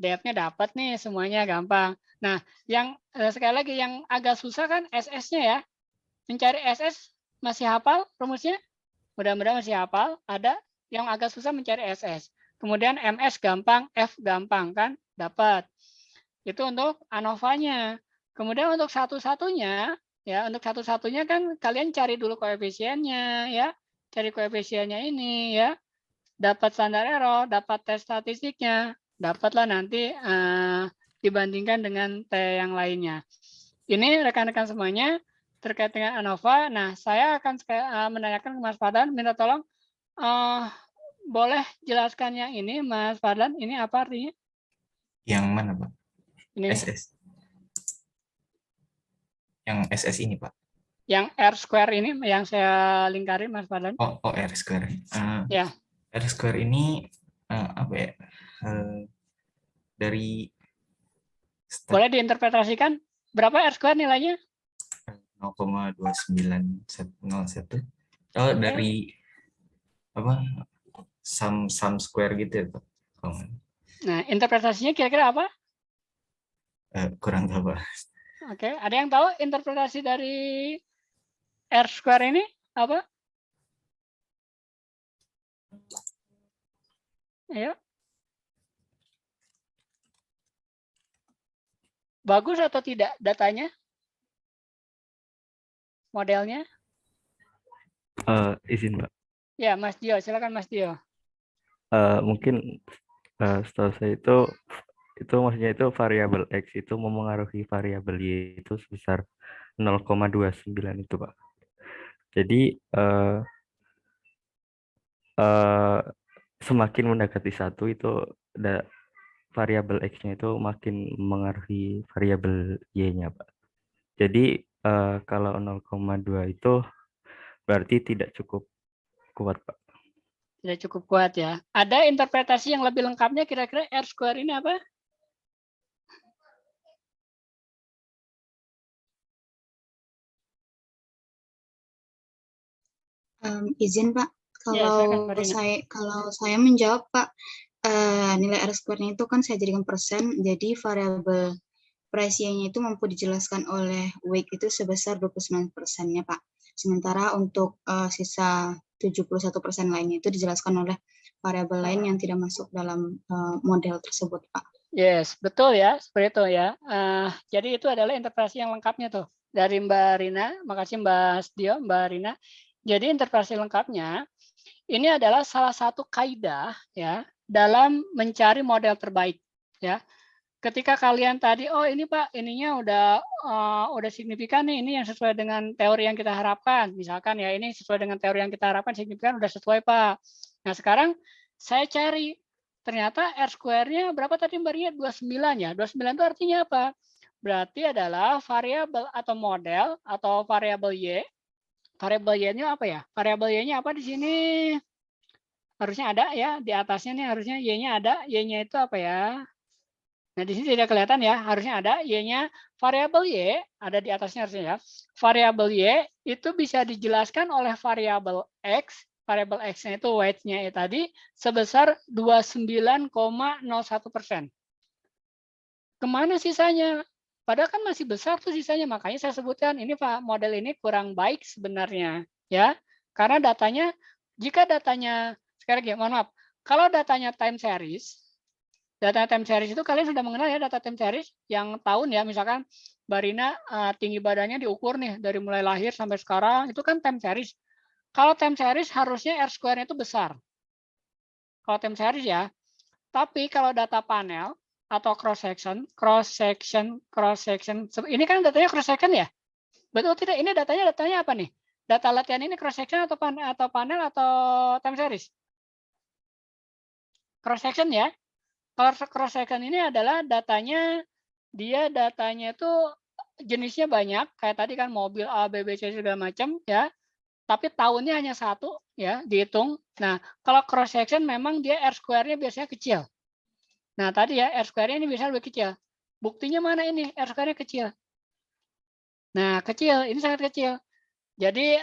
DF-nya dapat nih semuanya gampang. Nah, yang sekali lagi yang agak susah kan SS-nya ya. Mencari SS masih hafal rumusnya? Mudah-mudahan masih hafal. Ada yang agak susah mencari SS. Kemudian MS gampang, F gampang kan? Dapat. Itu untuk ANOVA-nya. Kemudian untuk satu-satunya ya, untuk satu-satunya kan kalian cari dulu koefisiennya ya. Cari koefisiennya ini ya, dapat standar error, dapat tes statistiknya, dapatlah nanti dibandingkan dengan T yang lainnya. Ini rekan-rekan semuanya terkait dengan ANOVA. Nah, saya akan menanyakan ke Mas Fadlan, minta tolong boleh jelaskan yang ini, Mas Fadlan, ini apa artinya? Yang mana, Pak? Ini SS. Yang SS ini, Pak. Yang R square ini yang saya lingkari, Mas Fadlan. Oh, R square. Ya. R square ini apa ya? Dari boleh diinterpretasikan berapa R square nilainya? 0,2901. Oh, okay. Dari apa? Sum square gitu ya, Pak. Nah, interpretasinya kira-kira apa? Kurang tahu, Pak. Oke, ada yang tahu interpretasi dari R square ini apa? Ayo. Bagus atau tidak datanya? Modelnya? Izin, Mbak. Ya, Mas Dio, silakan Mas Dio. Mungkin setahu saya itu maksudnya itu variabel X itu memengaruhi variabel Y itu sebesar 0,29 itu, Pak. Jadi semakin mendekati 1 itu variabel X-nya itu makin mengaruhi variabel Y-nya, Pak. Jadi kalau 0,2 itu berarti tidak cukup kuat, Pak. Tidak cukup kuat ya. Ada interpretasi yang lebih lengkapnya kira-kira R square ini apa? Izin Pak, Ya, silakan, Marina. kalau saya menjawab Pak, nilai R square-nya itu kan saya jadikan persen, jadi variabel price Y-nya itu mampu dijelaskan oleh weight itu sebesar 29%-nya Pak. Sementara untuk sisa 71% lainnya itu dijelaskan oleh variabel lain yang tidak masuk dalam model tersebut Pak. Yes, betul ya, seperti itu ya. Jadi itu adalah interpretasi yang lengkapnya tuh dari Mbak Rina. Makasih Mbak Dio, Mbak Rina. Jadi interpretasi lengkapnya ini adalah salah satu kaidah ya dalam mencari model terbaik ya. Ketika kalian tadi, oh ini Pak, ininya udah signifikan nih, ini yang sesuai dengan teori yang kita harapkan. Misalkan ya ini sesuai dengan teori yang kita harapkan, signifikan udah sesuai Pak. Nah sekarang saya cari, ternyata R square-nya berapa tadi Mbak Ria? 29 ya. 29 itu artinya apa? Berarti adalah variabel atau model atau variabel Y. Variabel Y-nya apa ya? Variabel Y-nya apa di sini? Harusnya ada ya, di atasnya nih harusnya Y-nya ada. Y-nya itu apa ya? Nah, di sini tidak kelihatan ya, harusnya ada Y-nya. Variabel Y ada di atasnya harusnya ya. Variabel Y itu bisa dijelaskan oleh variabel X. Variabel X-nya itu weight-nya tadi sebesar 29,01%. Kemana sisanya? Padahal kan masih besar tuh sisanya. Makanya saya sebutkan ini Pak, model ini kurang baik sebenarnya. Ya, karena datanya, jika datanya, sekali lagi mohon maaf, kalau datanya time series, data time series itu kalian sudah mengenal ya data time series yang tahun ya, misalkan Mbak Rina tinggi badannya diukur nih dari mulai lahir sampai sekarang, itu kan time series. Kalau time series harusnya R square-nya itu besar. Kalau time series ya. Tapi kalau data panel atau cross section, ini kan datanya cross section ya? Betul tidak? Ini datanya apa nih? Data latihan ini cross section atau panel atau time series? Cross section ya. Kalau cross section ini adalah datanya itu jenisnya banyak, kayak tadi kan mobil A, B, B, C segala macam ya. Tapi tahunnya hanya satu ya, dihitung. Nah, kalau cross section memang dia R square-nya biasanya kecil. Nah, tadi ya R square-nya ini bisa lebih kecil. Buktinya mana ini? R square-nya kecil. Nah, kecil, ini sangat kecil. Jadi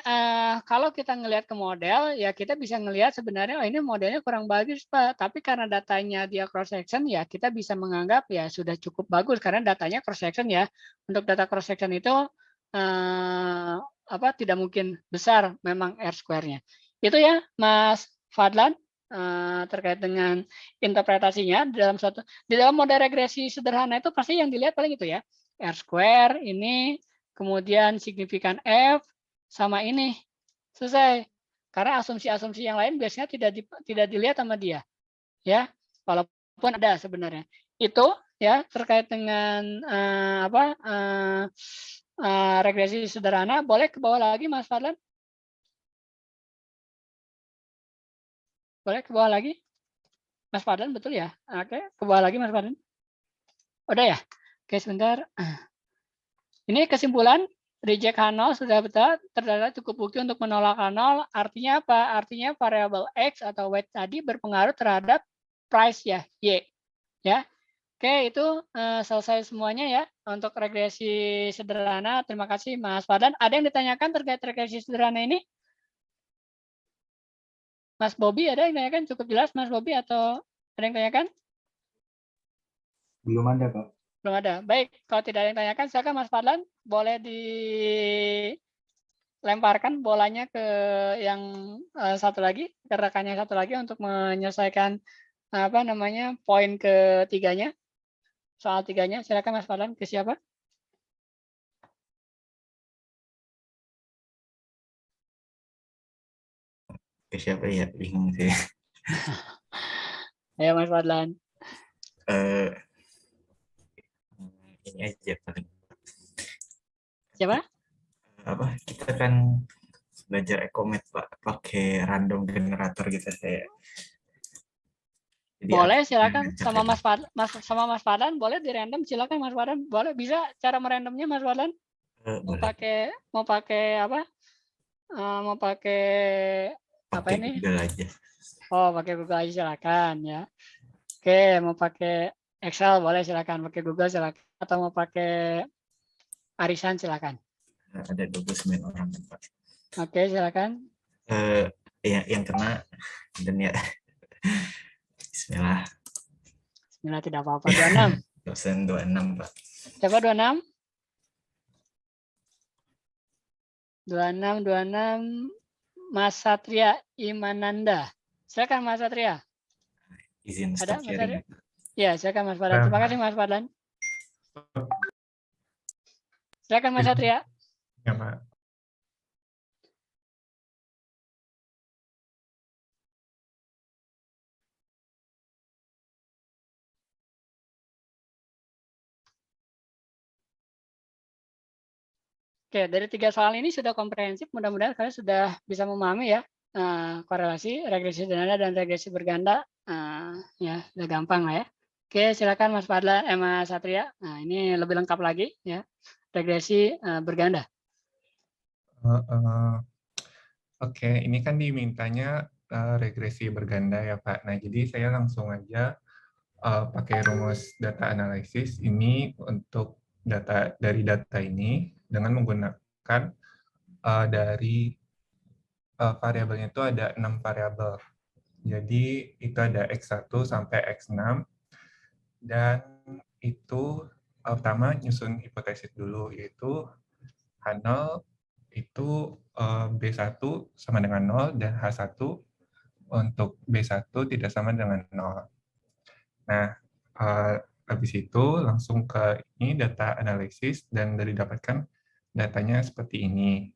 kalau kita ngelihat ke model, ya kita bisa ngelihat sebenarnya ini modelnya kurang bagus Pak. Tapi karena datanya dia cross section, ya kita bisa menganggap ya sudah cukup bagus karena datanya cross section ya. Untuk data cross section itu tidak mungkin besar memang R square-nya. Itu ya Mas Fadlan terkait dengan interpretasinya di dalam model regresi sederhana itu pasti yang dilihat paling itu ya. R square ini, kemudian signifikan F, sama ini selesai, karena asumsi-asumsi yang lain biasanya tidak dilihat sama dia ya, walaupun ada sebenarnya itu ya terkait dengan regresi sederhana. Boleh ke bawah lagi Mas Fadlan, boleh ke bawah lagi Mas Fadlan, betul ya? Oke, ke bawah lagi Mas Fadlan, udah ya? Oke sebentar, ini kesimpulan. Reject H0 sudah betul, terdapat cukup bukti untuk menolak H0. Artinya apa? Artinya variabel X atau weight tadi berpengaruh terhadap price ya, Y. Ya. Oke, itu selesai semuanya ya untuk regresi sederhana. Terima kasih Mas Fadlan. Ada yang ditanyakan terkait regresi sederhana ini? Mas Bobby ada yang ditanyakan? Cukup jelas Mas Bobby atau ada yang ditanyakan? Belum ada, Pak. Belum ada. Baik, kalau tidak ada yang ditanyakan, silakan Mas Fadlan. Boleh dilemparkan bolanya ke yang satu lagi, ke rekannya satu lagi untuk menyelesaikan poin ketiganya, soal tiganya. Silakan Mas Fadlan, ke siapa? Ke siapa ya? Bingung sih. Ayo Mas Fadlan. Eh, ini aja paling. Siapa? Apa? Kita kan belajar Ecomed Pak, pakai random generator gitu saya. Jadi Boleh apa silakan yang sama terjadi? Mas Fadlan boleh di random, silakan Mas Fadlan. Boleh, bisa cara merandomnya Mas Fadlan? Mau Boleh pakai apa? Mau pakai apa pakai ini? Google aja. Oh, pakai Google aja silakan ya. Oke, mau pakai Excel boleh silakan, pakai Google silakan, atau mau pakai arisan silakan. Ada 29 orang kan, Pak. Oke, silakan. Yang kena dan ya Bismillah. Bismillah, tidak apa-apa. 26. Dosen 26 Pak. Siapa 26? 26 Mas Satria Imananda. Silakan Mas Satria. Izin Ada stop Mas sharing. Satria? Ya, silakan Mas Fadlan. Terima kasih Mas Fadlan. Silakan Mas Satria. Ya, Pak. Oke, dari 3 soal ini sudah komprehensif. Mudah-mudahan kalian sudah bisa memahami ya korelasi, regresi sederhana dan regresi berganda. Ya, sudah gampang lah ya. Oke, silakan Mas Fadlan, Mas Satria. Nah, ini lebih lengkap lagi ya. Regresi berganda. Oke, ini kan dimintanya regresi berganda ya Pak. Nah, jadi saya langsung aja pakai rumus data analisis ini untuk dari data ini dengan menggunakan dari variabelnya itu ada 6 variabel. Jadi itu ada X1 sampai X6 dan itu pertama nyusun hipotesis dulu, yaitu H0 itu B1 sama dengan 0 dan H1 untuk B1 tidak sama dengan 0. Nah, habis itu langsung ke ini data analisis dan dari dapatkan datanya seperti ini.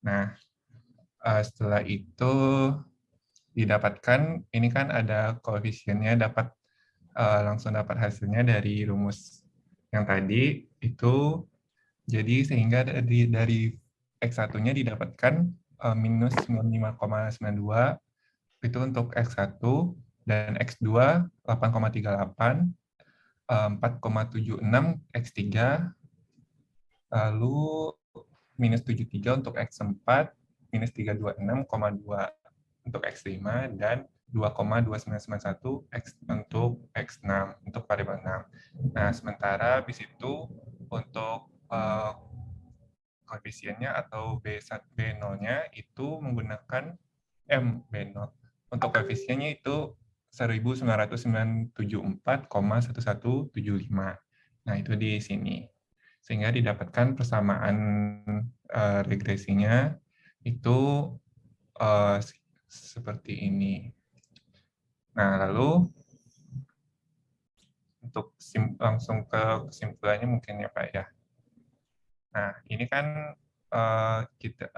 Nah, setelah itu didapatkan, ini kan ada koefisiennya, langsung dapat hasilnya dari rumus yang tadi itu. Jadi sehingga dari X1-nya didapatkan minus 95,92 itu untuk X1 dan X2 8,38, 4,76 X3, lalu minus 73 untuk X4, minus 326,2 untuk X5 dan 2,2991 untuk X6 untuk variabel 6. Nah, sementara habis itu untuk koefisiennya atau B0-nya itu menggunakan B0. Untuk koefisiennya itu 1974,1175. Nah, itu di sini. Sehingga didapatkan persamaan regresinya itu seperti ini. Nah, lalu untuk langsung ke kesimpulannya mungkin ya Pak ya. Nah, ini kan kita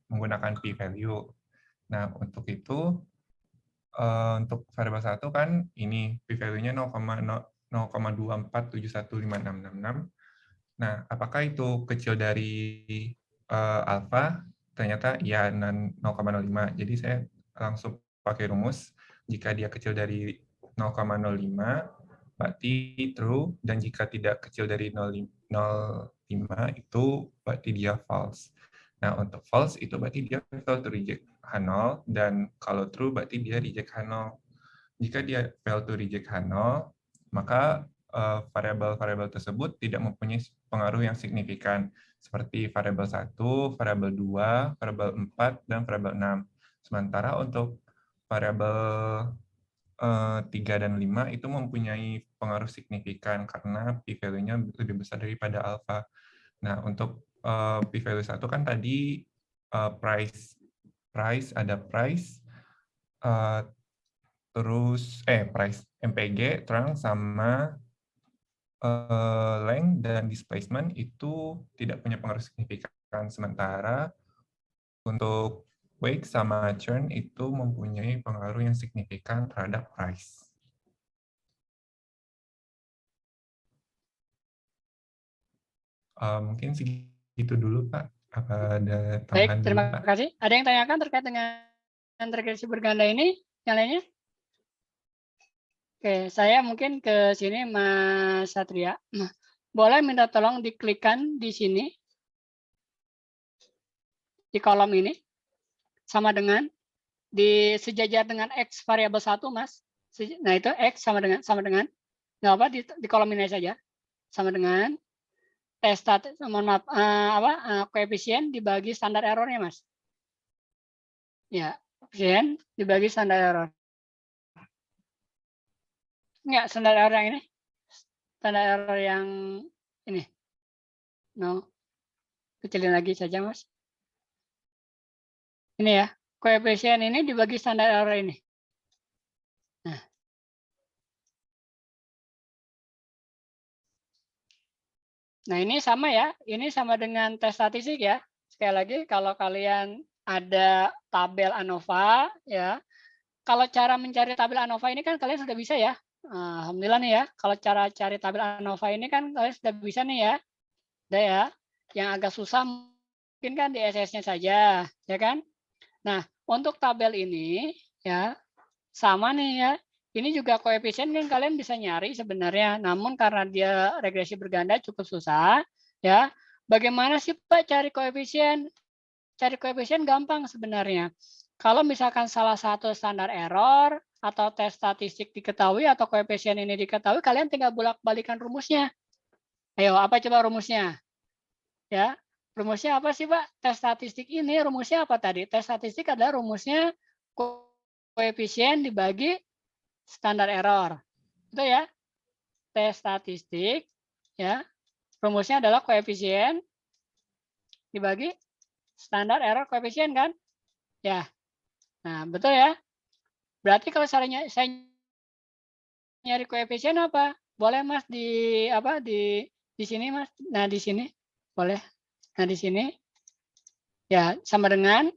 menggunakan p-value. Nah, untuk itu, untuk variabel 1 kan ini p-value-nya 0,24715666. Nah, apakah itu kecil dari alfa? Ternyata ya 0,05. Jadi saya langsung pakai rumus, jika dia kecil dari 0,05, berarti true, dan jika tidak kecil dari 0,5 itu berarti dia false. Nah, untuk false itu berarti dia fail to reject H0, dan kalau true berarti dia reject H0. Jika dia fail to reject H0, maka variabel-variabel tersebut tidak mempunyai pengaruh yang signifikan, seperti variabel 1, variabel 2, variabel 4, dan variabel 6. Sementara untuk variabel 3 dan 5 itu mempunyai pengaruh signifikan karena p-value-nya lebih besar daripada alpha. Nah, untuk p-value 1 kan tadi price ada price, terus price MPG terang sama length dan displacement itu tidak punya pengaruh signifikan. Sementara untuk wake sama churn itu mempunyai pengaruh yang signifikan terhadap price. Mungkin segitu dulu, Pak. Apa ada Baik, tambahan dulu, terima Pak? kasih. Ada yang tanyakan terkait dengan regresi berganda ini? Yang lainnya? Oke, saya mungkin ke sini Mas Satria. Nah, boleh minta tolong diklikkan di sini, di kolom ini, sama dengan, di sejajar dengan X variabel 1, Mas. Nah, itu X sama dengan, nggak apa, di kolom ini saja. Sama dengan mohon maaf, koefisien dibagi standar errornya, Mas. Ya, koefisien dibagi standar error. Enggak, standar error yang ini. Standar error yang ini. No. Kecilin lagi saja, Mas. Ini ya, koefisien ini dibagi standar error ini. Nah. Nah, ini sama ya. Ini sama dengan tes statistik ya. Sekali lagi, kalau kalian ada tabel ANOVA, ya. Kalau cara mencari tabel ANOVA ini kan kalian sudah bisa ya. Alhamdulillah nih ya. Kalau cara cari tabel ANOVA ini kan kalian sudah bisa nih ya. Udah ya. Yang agak susah mungkin kan di SS-nya saja, ya kan? Nah, untuk tabel ini ya sama nih ya. Ini juga koefisien kan kalian bisa nyari sebenarnya, namun karena dia regresi berganda cukup susah ya. Bagaimana sih Pak cari koefisien? Cari koefisien gampang sebenarnya. Kalau misalkan salah satu standar error atau tes statistik diketahui atau koefisien ini diketahui, kalian tinggal bolak-balikan rumusnya. Ayo, apa coba rumusnya? Ya, rumusnya apa sih, Pak? Tes statistik ini rumusnya apa tadi? Tes statistik adalah rumusnya koefisien dibagi standar error. Itu ya. Tes statistik ya. Rumusnya adalah koefisien dibagi standar error koefisien kan? Ya. Nah, betul ya. Berarti kalau saya nyari koefisien apa? Boleh Mas di apa di sini Mas. Nah, di sini boleh. Nah, di sini ya sama dengan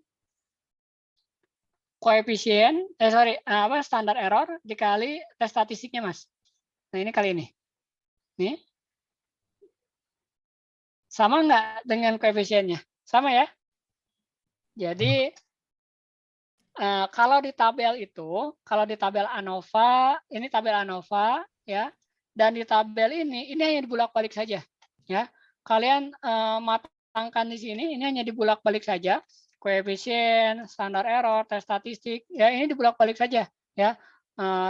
koefisien standar error dikali tes statistiknya Mas. Nah, ini kali ini. Nih. Sama enggak dengan koefisiennya? Sama ya? Jadi kalau di tabel itu, kalau di tabel ANOVA, ini tabel ANOVA ya, dan di tabel ini hanya dibulak-balik saja ya. Kalian matangkan di sini, ini hanya dibulak-balik saja. Koefisien, standar error, tes statistik, ya ini dibulak-balik saja ya.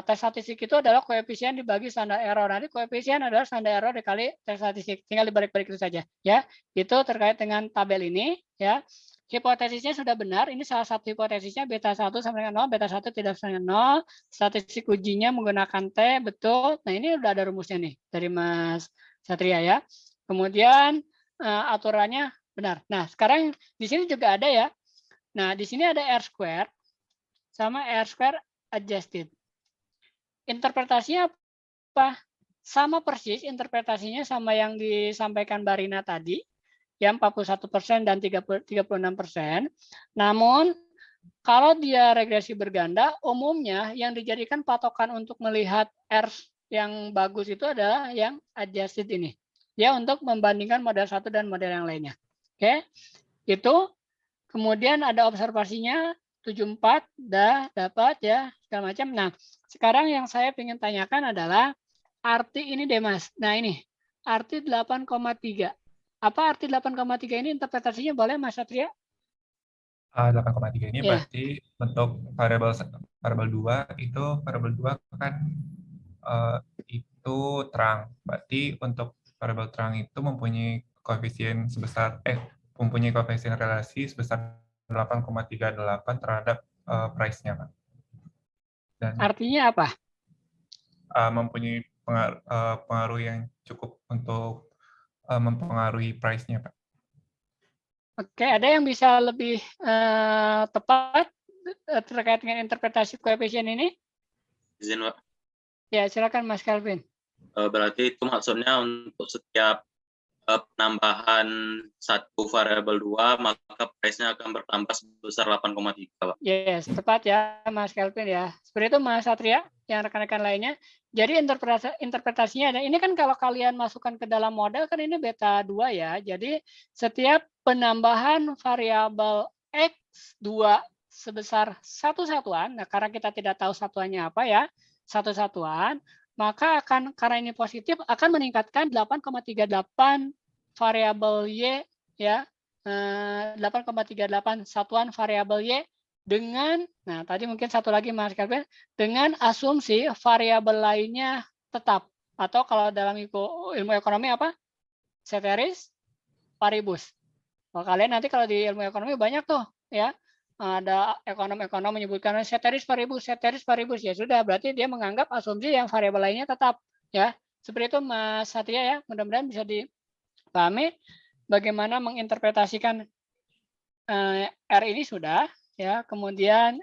Tes statistik itu adalah koefisien dibagi standar error. Nanti koefisien adalah standar error dikali tes statistik. Tinggal dibalik-balik itu saja ya. Itu terkait dengan tabel ini ya. Hipotesisnya sudah benar. Ini salah satu hipotesisnya beta 1 sama dengan 0, beta 1 tidak sama dengan 0. Statistik ujinya menggunakan T, betul. Nah, ini udah ada rumusnya nih dari Mas Satria ya. Kemudian aturannya benar. Nah, sekarang di sini juga ada ya. Nah, di sini ada R square sama R square adjusted. Interpretasinya apa? Sama persis interpretasinya sama yang disampaikan Barina tadi. Ya 41% dan 36%. Namun kalau dia regresi berganda, umumnya yang dijadikan patokan untuk melihat R yang bagus itu adalah yang adjusted ini. Ya, untuk membandingkan model 1 dan model yang lainnya. Oke. Itu kemudian ada observasinya 74 dah dapat ya segala macam. Nah, sekarang yang saya ingin tanyakan adalah arti ini deh Mas. Nah, ini arti 8,3. Apa arti 8,3 ini interpretasinya boleh Mas Satria? 8,3 ini berarti untuk variabel 2 itu variabel 2 kan itu terang. Berarti untuk variabel terang itu mempunyai koefisien mempunyai koefisien relasi sebesar 8,38 terhadap price-nya, Pak. Dan artinya apa? Mempunyai pengaruh yang cukup untuk mempengaruhi price-nya, Pak. Oke, ada yang bisa lebih tepat terkait dengan interpretasi koefisien ini? Izin, Pak. Ya, silakan Mas Calvin. Berarti itu maksudnya untuk setiap penambahan satu variabel 2, maka price-nya akan bertambah sebesar 8,3, Pak. Yes, tepat ya Mas Kelvin ya. Seperti itu Mas Satria, yang rekan-rekan lainnya. Jadi interpretasinya ada, ini kan kalau kalian masukkan ke dalam model kan ini beta 2 ya. Jadi setiap penambahan variabel X2 sebesar satu satuan, nah karena kita tidak tahu satuannya apa ya, satu satuan, maka akan, karena ini positif, akan meningkatkan 8,38 variabel Y ya, 8,38 satuan variabel Y dengan, nah tadi mungkin satu lagi Mas Kelvin, dengan asumsi variabel lainnya tetap, atau kalau dalam ilmu ekonomi apa? Ceteris paribus. Kalau kalian nanti kalau di ilmu ekonomi banyak tuh ya, ada ekonom-ekonom menyebutkan ceteris paribus, ya sudah, berarti dia menganggap asumsi yang variabel lainnya tetap ya. Seperti itu Mas Satria ya, mudah-mudahan bisa dipahami bagaimana menginterpretasikan R ini sudah ya, kemudian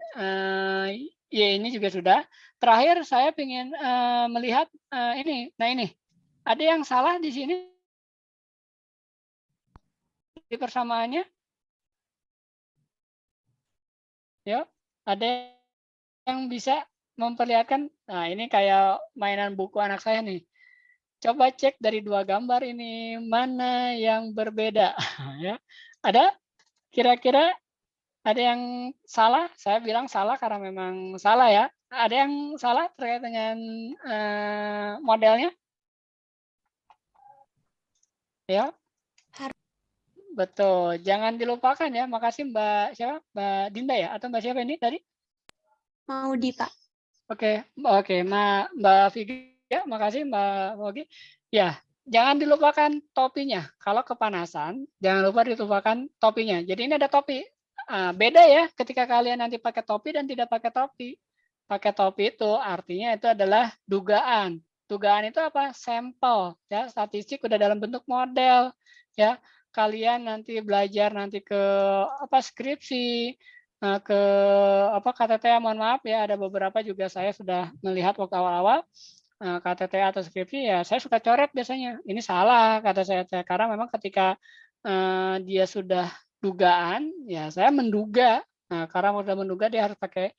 Y ini juga sudah. Terakhir saya ingin melihat ini. Nah ini, ada yang salah di sini di persamaannya? Ya, ada yang bisa memperlihatkan. Nah, ini kayak mainan buku anak saya nih. Coba cek dari dua gambar ini mana yang berbeda ya. Ada kira-kira ada yang salah? Saya bilang salah karena memang salah ya. Ada yang salah terkait dengan modelnya? Ya. Betul, jangan dilupakan ya. Makasih Mbak siapa? Mbak Dinda ya, atau Mbak siapa ini tadi? Maudi, Pak. Oke, Mbak Vicky ya, makasih Mbak Wogi. Ya, jangan dilupakan topinya. Kalau kepanasan, jangan lupa dilupakan topinya. Jadi ini ada topi. Beda ya ketika kalian nanti pakai topi dan tidak pakai topi. Pakai topi itu artinya itu adalah dugaan. Dugaan itu apa? Sampel ya, statistik udah dalam bentuk model ya. Kalian nanti belajar nanti ke apa skripsi, ke apa KTTA, mohon maaf ya, ada beberapa juga saya sudah melihat waktu awal-awal KTTA atau skripsi ya, saya suka coret biasanya. Ini salah kata saya karena memang ketika dia sudah dugaan ya saya menduga. Nah, karena sudah menduga dia harus pakai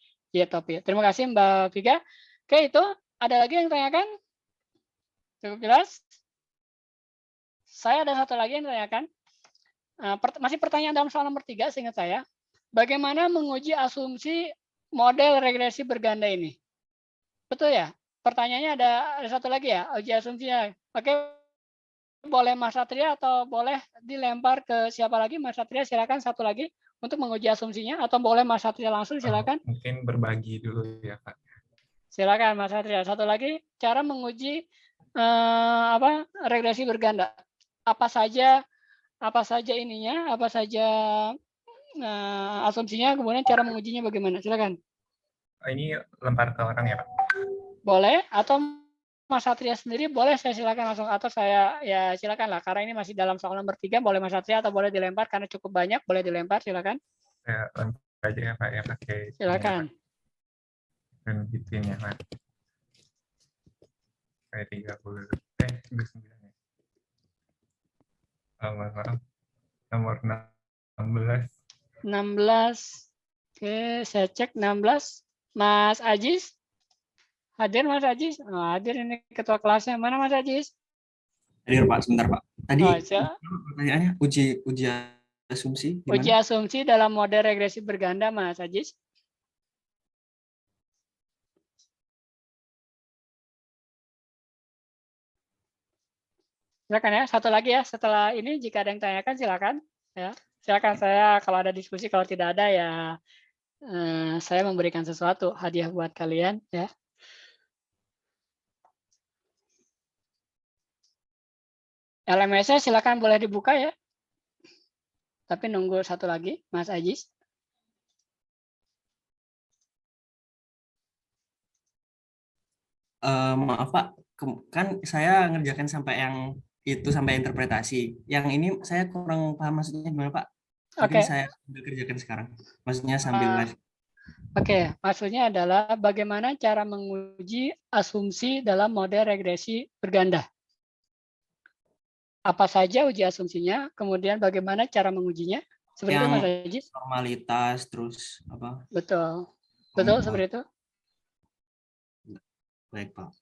topi. Terima kasih Mbak Vika. Oke, itu ada lagi yang tanyakan? Cukup jelas? Saya ada satu lagi yang tanyakan. Masih pertanyaan dalam soal nomor 3 seingat saya. Bagaimana menguji asumsi model regresi berganda ini? Betul ya? Pertanyaannya ada satu lagi ya, uji asumsinya. Oke, boleh Mas Satria atau boleh dilempar ke siapa lagi? Mas Satria silakan satu lagi untuk menguji asumsinya, atau boleh Mas Satria langsung silakan. Mungkin berbagi dulu ya Pak. Silakan Mas Satria. Satu lagi cara menguji regresi berganda. Apa saja ininya, apa saja asumsinya, kemudian cara mengujinya bagaimana? Silakan. Ini lempar ke orang ya Pak? Boleh, atau Mas Satria sendiri boleh, saya silakan langsung, atau saya ya silakan lah, karena ini masih dalam soal nomor 3, boleh Mas Satria atau boleh dilempar karena cukup banyak, boleh dilempar, silakan. Ya, lempar aja ya Pak ya, pakai silakan. Dan gituin ya Pak. Kayak 29 ya. Nomor 16. 16. Oke, saya cek 16. Mas Ajis. Hadir Mas Ajis? Oh, hadir ini ketua kelasnya. Mana Mas Ajis? Hadir Pak, sebentar Pak. Tadi pertanyaannya uji asumsi gimana? Uji asumsi dalam model regresi berganda Mas Ajis. Silakan ya, satu lagi ya, setelah ini jika ada yang tanyakan silakan ya. Silakan, saya kalau ada diskusi, kalau tidak ada ya saya memberikan sesuatu hadiah buat kalian ya. LMS-nya silakan boleh dibuka ya. Tapi nunggu satu lagi, Mas Ajis. Maaf Pak, kan saya ngerjakan sampai yang itu sampai interpretasi. Yang ini saya kurang paham maksudnya gimana Pak? Mungkin saya sambil kerjakan sekarang. Maksudnya sambil live. Oke, maksudnya adalah bagaimana cara menguji asumsi dalam model regresi berganda. Apa saja uji asumsinya, kemudian bagaimana cara mengujinya. Seperti itu Mas Ajis? Normalitas, terus apa? Betul. Betul, seperti itu. Baik, Pak.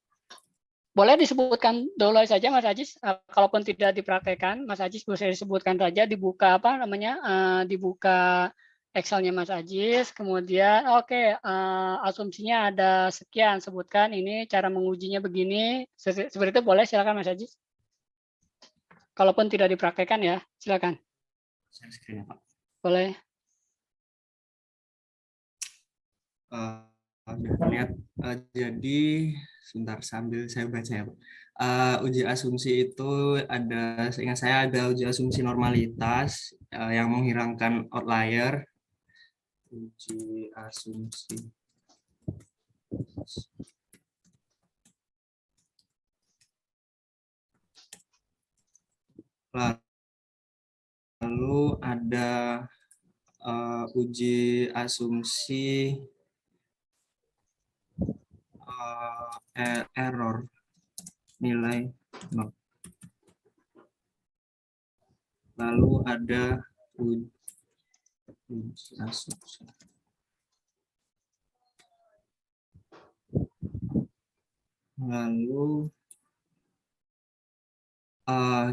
Boleh disebutkan dulu saja Mas Ajis, kalaupun tidak dipraktekkan, Mas Ajis bisa disebutkan saja, dibuka apa namanya, dibuka Excel-nya Mas Ajis, kemudian oke, asumsinya ada sekian, sebutkan ini cara mengujinya begini, seperti itu boleh, silakan Mas Ajis. Kalaupun tidak dipraktekkan ya, silakan. Share screen, Pak. Boleh. Lihat, jadi sebentar sambil saya baca ya, Pak. Uji asumsi itu ada, seingat saya ada uji asumsi normalitas yang menghilangkan outlier. Uji asumsi. Lalu ada uji asumsi error nilai 0. Lalu ada uji asumsi. Lalu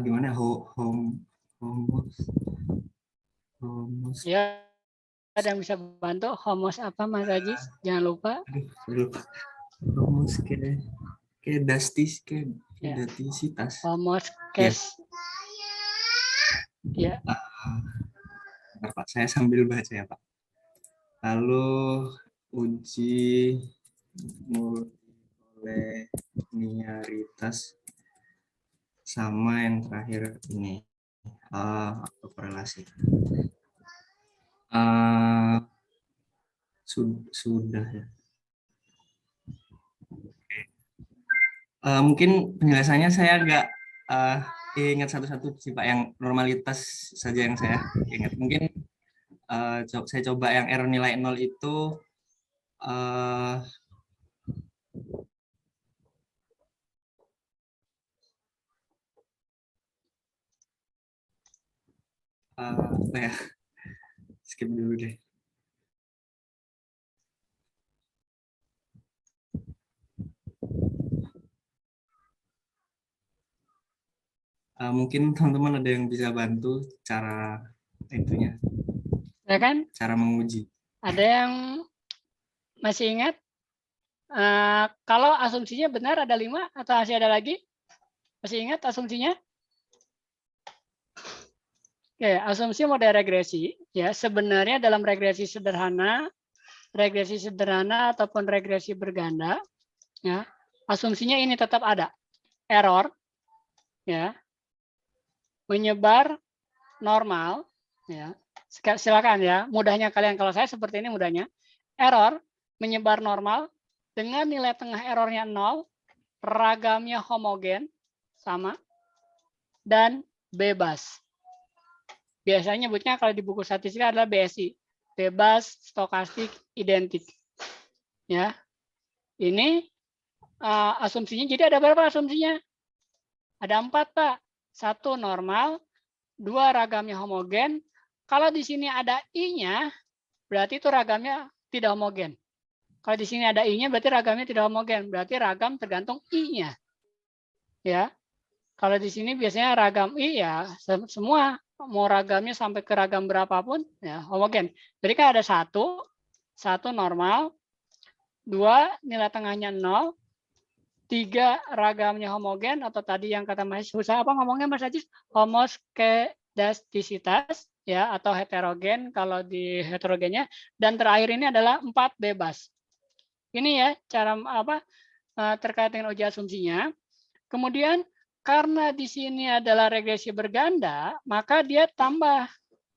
gimana homos Ya, ada yang bisa bantu homos apa Mas Ajis? Jangan lupa. Homos ke datisitas. Homos kes. Ya. Pak, saya sambil baca ya Pak. Lalu uji multikolenialitas sama yang terakhir ini korelasi. Sudah ya. Mungkin penjelasannya saya nggak ingat satu-satu sih Pak, yang normalitas saja yang saya ingat. Mungkin saya coba yang error nilai 0 itu apa ya, skip dulu deh. Mungkin teman-teman ada yang bisa bantu cara itunya. Ya kan? Cara menguji. Ada yang masih ingat? Kalau asumsinya benar ada 5 atau masih ada lagi? Masih ingat asumsinya? Oke, asumsi model regresi ya, sebenarnya dalam regresi sederhana ataupun regresi berganda ya, asumsinya ini tetap ada. Error ya. Menyebar normal ya. Silakan ya, mudahnya kalian, kalau saya seperti ini mudahnya. Error menyebar normal dengan nilai tengah errornya 0, ragamnya homogen sama dan bebas. Biasanya nyebutnya kalau di buku statistika adalah BSI, bebas, stokastik, identik. Ya. Ini asumsinya, jadi ada berapa asumsinya? Ada 4, Pak. 1 normal, 2 ragamnya homogen. Kalau di sini ada I-nya, berarti itu ragamnya tidak homogen. Kalau di sini ada I-nya, berarti ragamnya tidak homogen. Berarti ragam tergantung I-nya. Ya. Kalau di sini biasanya ragam I ya semua, mau ragamnya sampai ke ragam berapapun ya homogen. Jadi kan ada 1 normal, 2 nilai tengahnya 0, 3 ragamnya homogen, atau tadi yang kata Mas susah apa ngomongnya Mas Ajis, homoskedastisitas ya, atau heterogen kalau di heterogennya, dan terakhir ini adalah 4 bebas. Ini ya cara apa terkait dengan uji asumsinya. Kemudian karena di sini adalah regresi berganda, maka dia tambah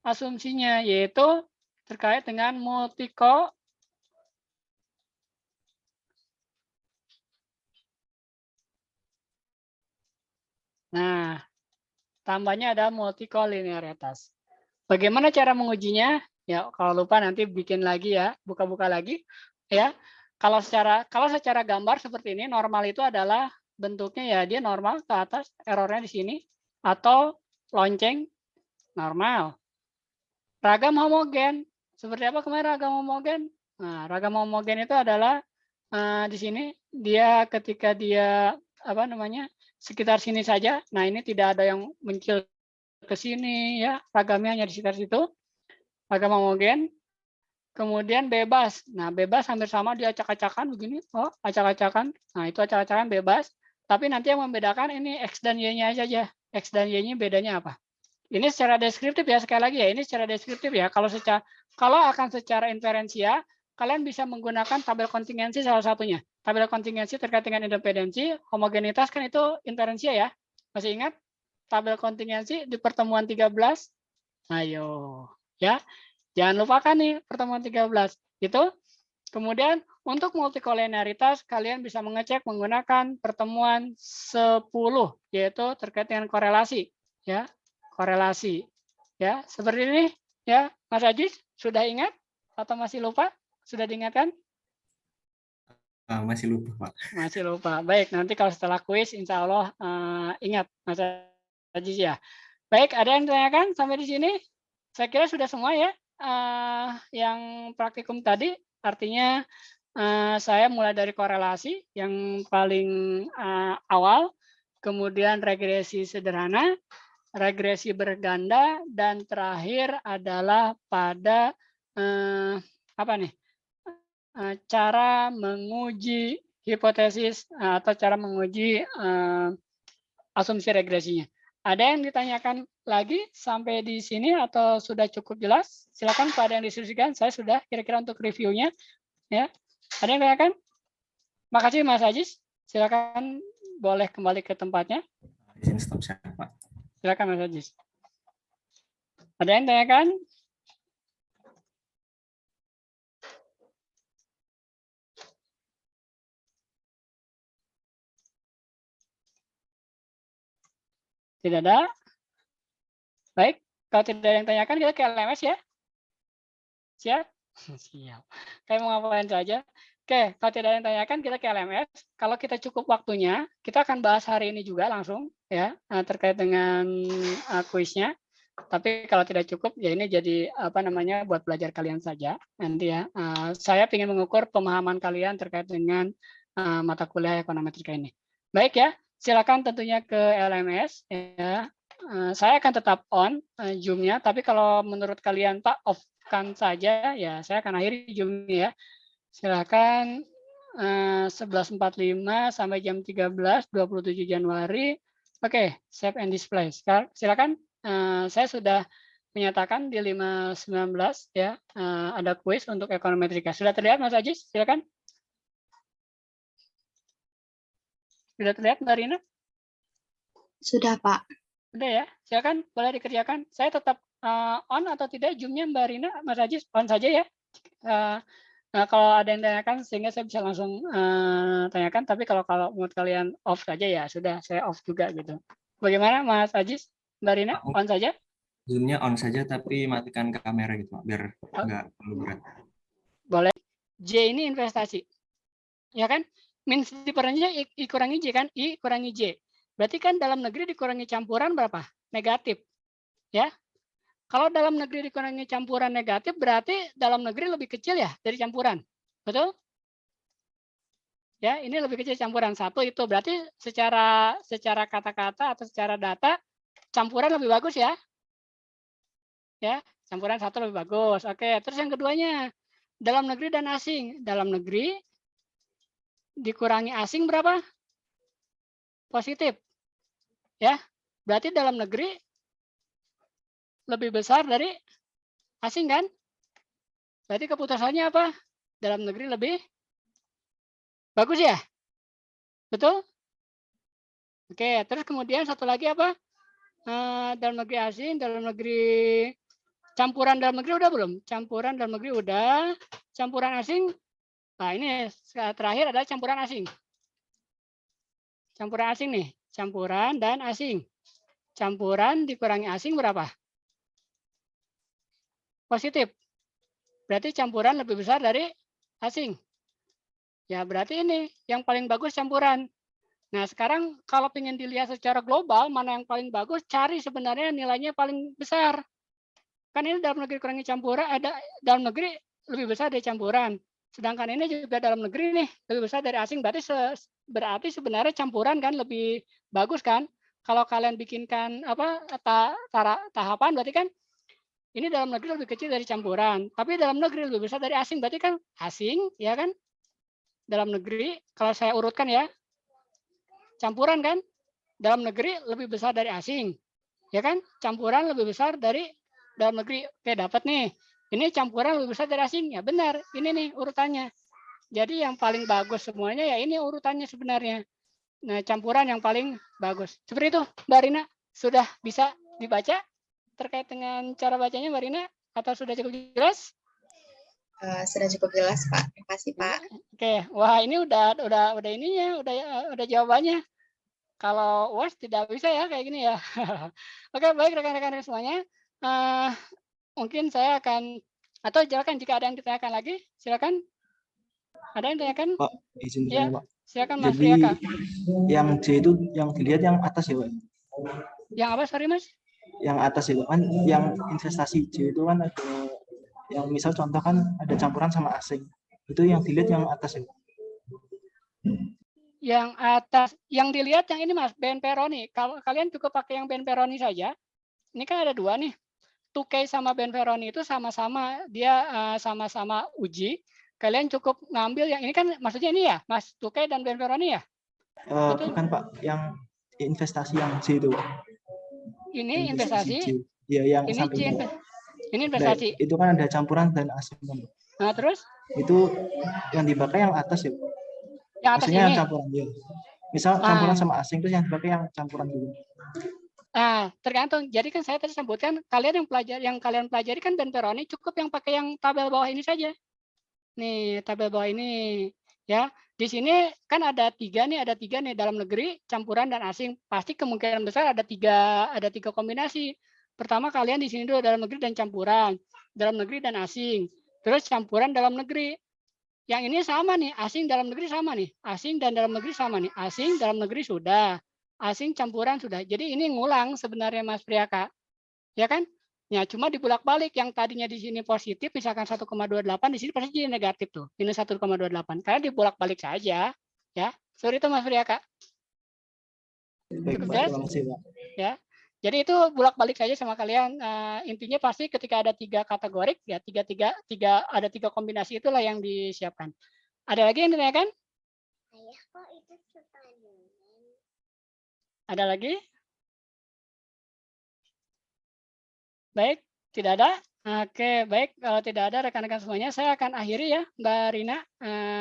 asumsinya, yaitu terkait dengan multiko. Nah, tambahnya ada multikolinearitas. Bagaimana cara mengujinya? Ya, kalau lupa nanti bikin lagi ya, buka-buka lagi ya. Kalau secara gambar seperti ini, normal itu adalah bentuknya ya dia normal ke atas, errornya di sini. atau lonceng normal. Ragam homogen. Seperti apa kemarin ragam homogen? Nah, ragam homogen itu adalah di sini dia ketika dia sekitar sini saja. Nah, ini tidak ada yang mencil ke sini ya, ragamnya hanya di sekitar situ. Ragam homogen. Kemudian bebas. Nah, bebas hampir sama dia acak-acakan begini. Oh, acak-acakan. Nah, itu acak-acakan bebas. Tapi nanti yang membedakan ini X dan Y-nya saja. X dan Y-nya bedanya apa? Ini secara deskriptif ya, sekali lagi ya, ini secara deskriptif ya. Kalau akan secara inferensial, kalian bisa menggunakan tabel kontingensi salah satunya. Tabel kontingensi terkait dengan independensi, homogenitas kan itu inferensial ya. Masih ingat tabel kontingensi di pertemuan 13? Ayo, ya. Jangan lupakan nih pertemuan 13. Itu. Kemudian untuk multikolenialitas, kalian bisa mengecek menggunakan pertemuan 10, yaitu terkait dengan korelasi. Ya. Korelasi ya seperti ini ya. Mas Ajis sudah ingat atau masih lupa? Sudah diingatkan? Masih lupa Pak. Masih lupa. Baik, nanti kalau setelah kuis insya Allah ingat Mas Ajis ya. Baik, ada yang ditanyakan sampai di sini? Saya kira sudah semua ya yang praktikum tadi. Artinya saya mulai dari korelasi yang paling awal, kemudian regresi sederhana, regresi berganda, dan terakhir adalah pada cara menguji hipotesis atau cara menguji asumsi regresinya. Ada yang ditanyakan lagi sampai di sini atau sudah cukup jelas? Silakan kalau ada yang diskusikan. Saya sudah kira-kira untuk reviewnya. Ya, ada yang ditanyakan? Makasih Mas Ajis. Silakan boleh kembali ke tempatnya. Izin stop share Pak. Silakan Mas Ajis. Ada yang tanyakan? Tidak ada? Baik, kalau tidak ada yang tanyakan kita ke LMS ya. Siap? Siap. Kayak mau ngapain saja. Oke, kalau tidak ada yang tanyakan kita ke LMS. Kalau kita cukup waktunya, kita akan bahas hari ini juga langsung ya terkait dengan kuisnya. Tapi kalau tidak cukup ya ini jadi buat belajar kalian saja nanti ya. Saya ingin mengukur pemahaman kalian terkait dengan mata kuliah ekonometrika ini. Baik ya, silakan tentunya ke LMS ya. Saya akan tetap on Zoom-nya, tapi kalau menurut kalian Pak off-kan saja ya saya akan akhiri Zoom-nya ya. Silakan 11.45 sampai jam 13 27 Januari. Oke, save and display. Silakan. Saya sudah menyatakan di 5.19 ya ada kuis untuk ekonometrika. Sudah terlihat Mas Ajis? Silakan. Sudah terlihat Mbak Rina? Sudah Pak. Sudah ya. Silakan boleh dikerjakan. Saya tetap on atau tidak Zoom-nya Mbak Rina, Mas Ajis? On saja ya. Nah, kalau ada yang tanyakan sehingga saya bisa langsung tanyakan. Tapi kalau menurut kalian off saja ya sudah saya off juga gitu. Bagaimana Mas Ajis? Mbak Rina, on saja? Zoom-nya on saja, tapi matikan kamera gitu, biar nggak terlalu berat. Boleh. J ini investasi. Ya kan? Min diperannya I kurangi J kan? I kurangi J. Berarti kan dalam negeri dikurangi campuran berapa? Negatif. Ya. Kalau dalam negeri dikurangi campuran negatif, berarti dalam negeri lebih kecil ya dari campuran. Betul? Ya, ini lebih kecil campuran satu itu. Berarti secara kata-kata atau secara data, campuran lebih bagus ya. Ya, campuran satu lebih bagus. Oke, terus yang keduanya, dalam negeri dan asing. Dalam negeri dikurangi asing berapa? Positif. Ya, berarti dalam negeri lebih besar dari asing kan? Berarti keputusannya apa? Dalam negeri lebih bagus ya? Betul? Oke, terus kemudian satu lagi apa? Dalam negeri asing, dalam negeri campuran dalam negeri udah belum? Campuran dalam negeri udah, campuran asing. Nah, ini terakhir adalah campuran asing. Campuran asing nih, campuran dan asing. Campuran dikurangi asing berapa? Positif. Berarti campuran lebih besar dari asing. Ya, berarti ini yang paling bagus campuran. Nah, sekarang kalau ingin dilihat secara global, mana yang paling bagus, cari sebenarnya nilainya paling besar. Kan ini dalam negeri kurangi campuran, ada dalam negeri lebih besar dari campuran. Sedangkan ini juga dalam negeri nih, lebih besar dari asing, berarti sebenarnya campuran kan lebih bagus kan? Kalau kalian bikinkan tahapan, berarti kan ini dalam negeri lebih kecil dari campuran, tapi dalam negeri lebih besar dari asing, berarti kan asing, ya kan? Dalam negeri, kalau saya urutkan ya, campuran kan, dalam negeri lebih besar dari asing, ya kan? Campuran lebih besar dari dalam negeri. Oke, dapat nih. Ini campuran lebih besar dari asing, ya benar. Ini nih urutannya. Jadi yang paling bagus semuanya ya ini urutannya sebenarnya. Nah, campuran yang paling bagus. Seperti itu, Mbak Rina. Sudah bisa dibaca terkait dengan cara bacanya, Mbak Rina? Atau sudah cukup jelas? Sudah cukup jelas, Pak. Terima kasih, Pak. Oke, wah ini udah ininya, udah jawabannya. Kalau UAS tidak bisa ya kayak gini ya. Oke, baik rekan-rekan semuanya. Mungkin saya akan atau silakan jika ada yang ditanyakan lagi, silakan. Ada yang ditanyakan? Pak, izin ya, Pak. Silakan Mas Jadi Priyaka. yang C itu yang dilihat yang atas ya Pak? Yang apa, sorry Mas? Yang atas ya Pak, kan yang investasi C itu kan ada, yang misal contoh kan ada campuran sama asing. Itu yang dilihat yang atas ya Pak? Yang atas, yang dilihat yang ini Mas, BN Peroni. Kalau kalian cukup pakai yang BN Peroni saja. Ini kan ada dua nih. Tukey sama BN Peroni itu sama-sama, dia sama-sama uji. Kalian cukup ngambil yang ini kan, maksudnya ini ya, Mas, Tukey dan BN Peroni ya? Bukan Pak, yang investasi yang C itu Pak. Ini investasi? Iya, yang ini samping. Ini investasi. Nah, itu kan ada campuran dan asing. Nah, terus? Itu yang dipakai yang atas ya Pak? Yang atas maksudnya ini? Yang campuran ya. Misal campuran sama asing terus yang dipakai yang campuran dulu. Tergantung. Jadi kan saya tadi sebutkan kalian yang kalian pelajari kan BN Peroni cukup yang pakai yang tabel bawah ini saja. Nih, tabel bawah ini ya. Di sini kan ada tiga nih dalam negeri, campuran dan asing. Pasti kemungkinan besar ada tiga kombinasi. Pertama kalian di sini dulu dalam negeri dan campuran, dalam negeri dan asing. Terus campuran dalam negeri. Yang ini sama nih, asing dalam negeri sama nih, asing dan dalam negeri sama nih, asing dalam negeri sudah. Asing campuran sudah. Jadi ini ngulang sebenarnya Mas Priyaka. Ya kan? Ya, cuma dibulak-balik yang tadinya di sini positif misalkan 1,28 di sini pasti jadi negatif tuh. Minus 1,28. Karena dibulak-balik saja, ya. Sorry itu Mas Priyaka. Baik, Pak. Ya. Jadi itu bulak-balik saja sama kalian. Intinya pasti ketika ada tiga kategorik ya ada tiga kombinasi itulah yang disiapkan. Ada lagi yang ditanyakan? Ada lagi? Baik, tidak ada? Oke, baik. Kalau tidak ada rekan-rekan semuanya, saya akan akhiri ya, Mbak Rina,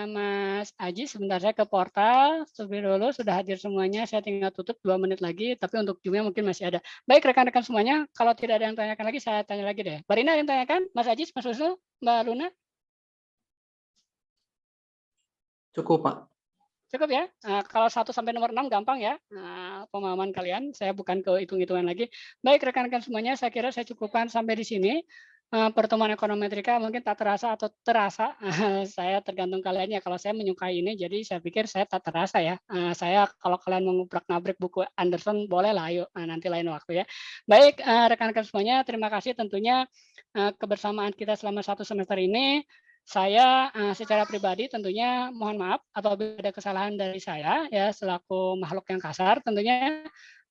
Mas Aji. Sebentar saya ke portal. Terlebih dulu sudah hadir semuanya. Saya tinggal tutup 2 menit lagi, tapi untuk Zoom-nya mungkin masih ada. Baik, rekan-rekan semuanya, kalau tidak ada yang tanyakan lagi, saya tanya lagi deh. Mbak Rina yang tanyakan? Mas Aji, Mas Usul, Mbak Luna? Cukup, Pak. Cukup ya. Kalau 1 sampai nomor 6 gampang ya pemahaman kalian. Saya bukan ke hitung-hitungan lagi. Baik rekan-rekan semuanya, saya kira saya cukupkan sampai di sini. Pertemuan ekonometrika mungkin tak terasa atau terasa. Saya tergantung kalian ya. Kalau saya menyukai ini, jadi saya pikir saya tak terasa ya. Saya kalau kalian mau ngubrak-ngabrik buku Anderson, boleh lah. Ayo nanti lain waktu ya. Baik rekan-rekan semuanya, terima kasih tentunya kebersamaan kita selama 1 semester ini. Saya secara pribadi tentunya mohon maaf apabila ada kesalahan dari saya ya selaku makhluk yang kasar tentunya.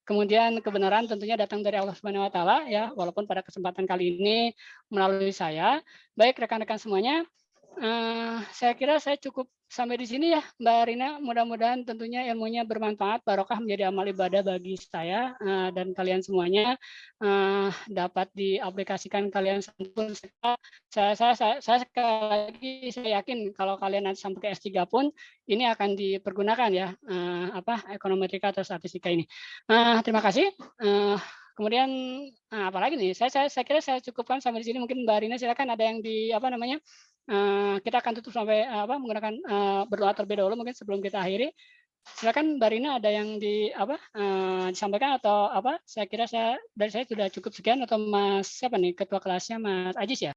Kemudian kebenaran tentunya datang dari Allah Subhanahu wa taala ya walaupun pada kesempatan kali ini melalui saya. Baik rekan-rekan semuanya, saya kira saya cukup sampai di sini ya Mbak Rina. Mudah-mudahan tentunya ilmunya bermanfaat, barokah menjadi amal ibadah bagi saya dan kalian semuanya dapat diaplikasikan kalian pun. Saya sekali lagi saya yakin kalau kalian nanti sampai ke S3 pun ini akan dipergunakan ya ekonometrika atau statistika ini. Terima kasih. Kemudian apalagi nih? Saya kira saya cukupkan sampai di sini. Mungkin Mbak Rina silakan ada yang di kita akan tutup sampai menggunakan berdoa terlebih dahulu mungkin sebelum kita akhiri. Silakan Mbak Rina ada yang disampaikan atau apa? Saya kira dari saya sudah cukup sekian atau Mas siapa nih ketua kelasnya Mas Ajis ya?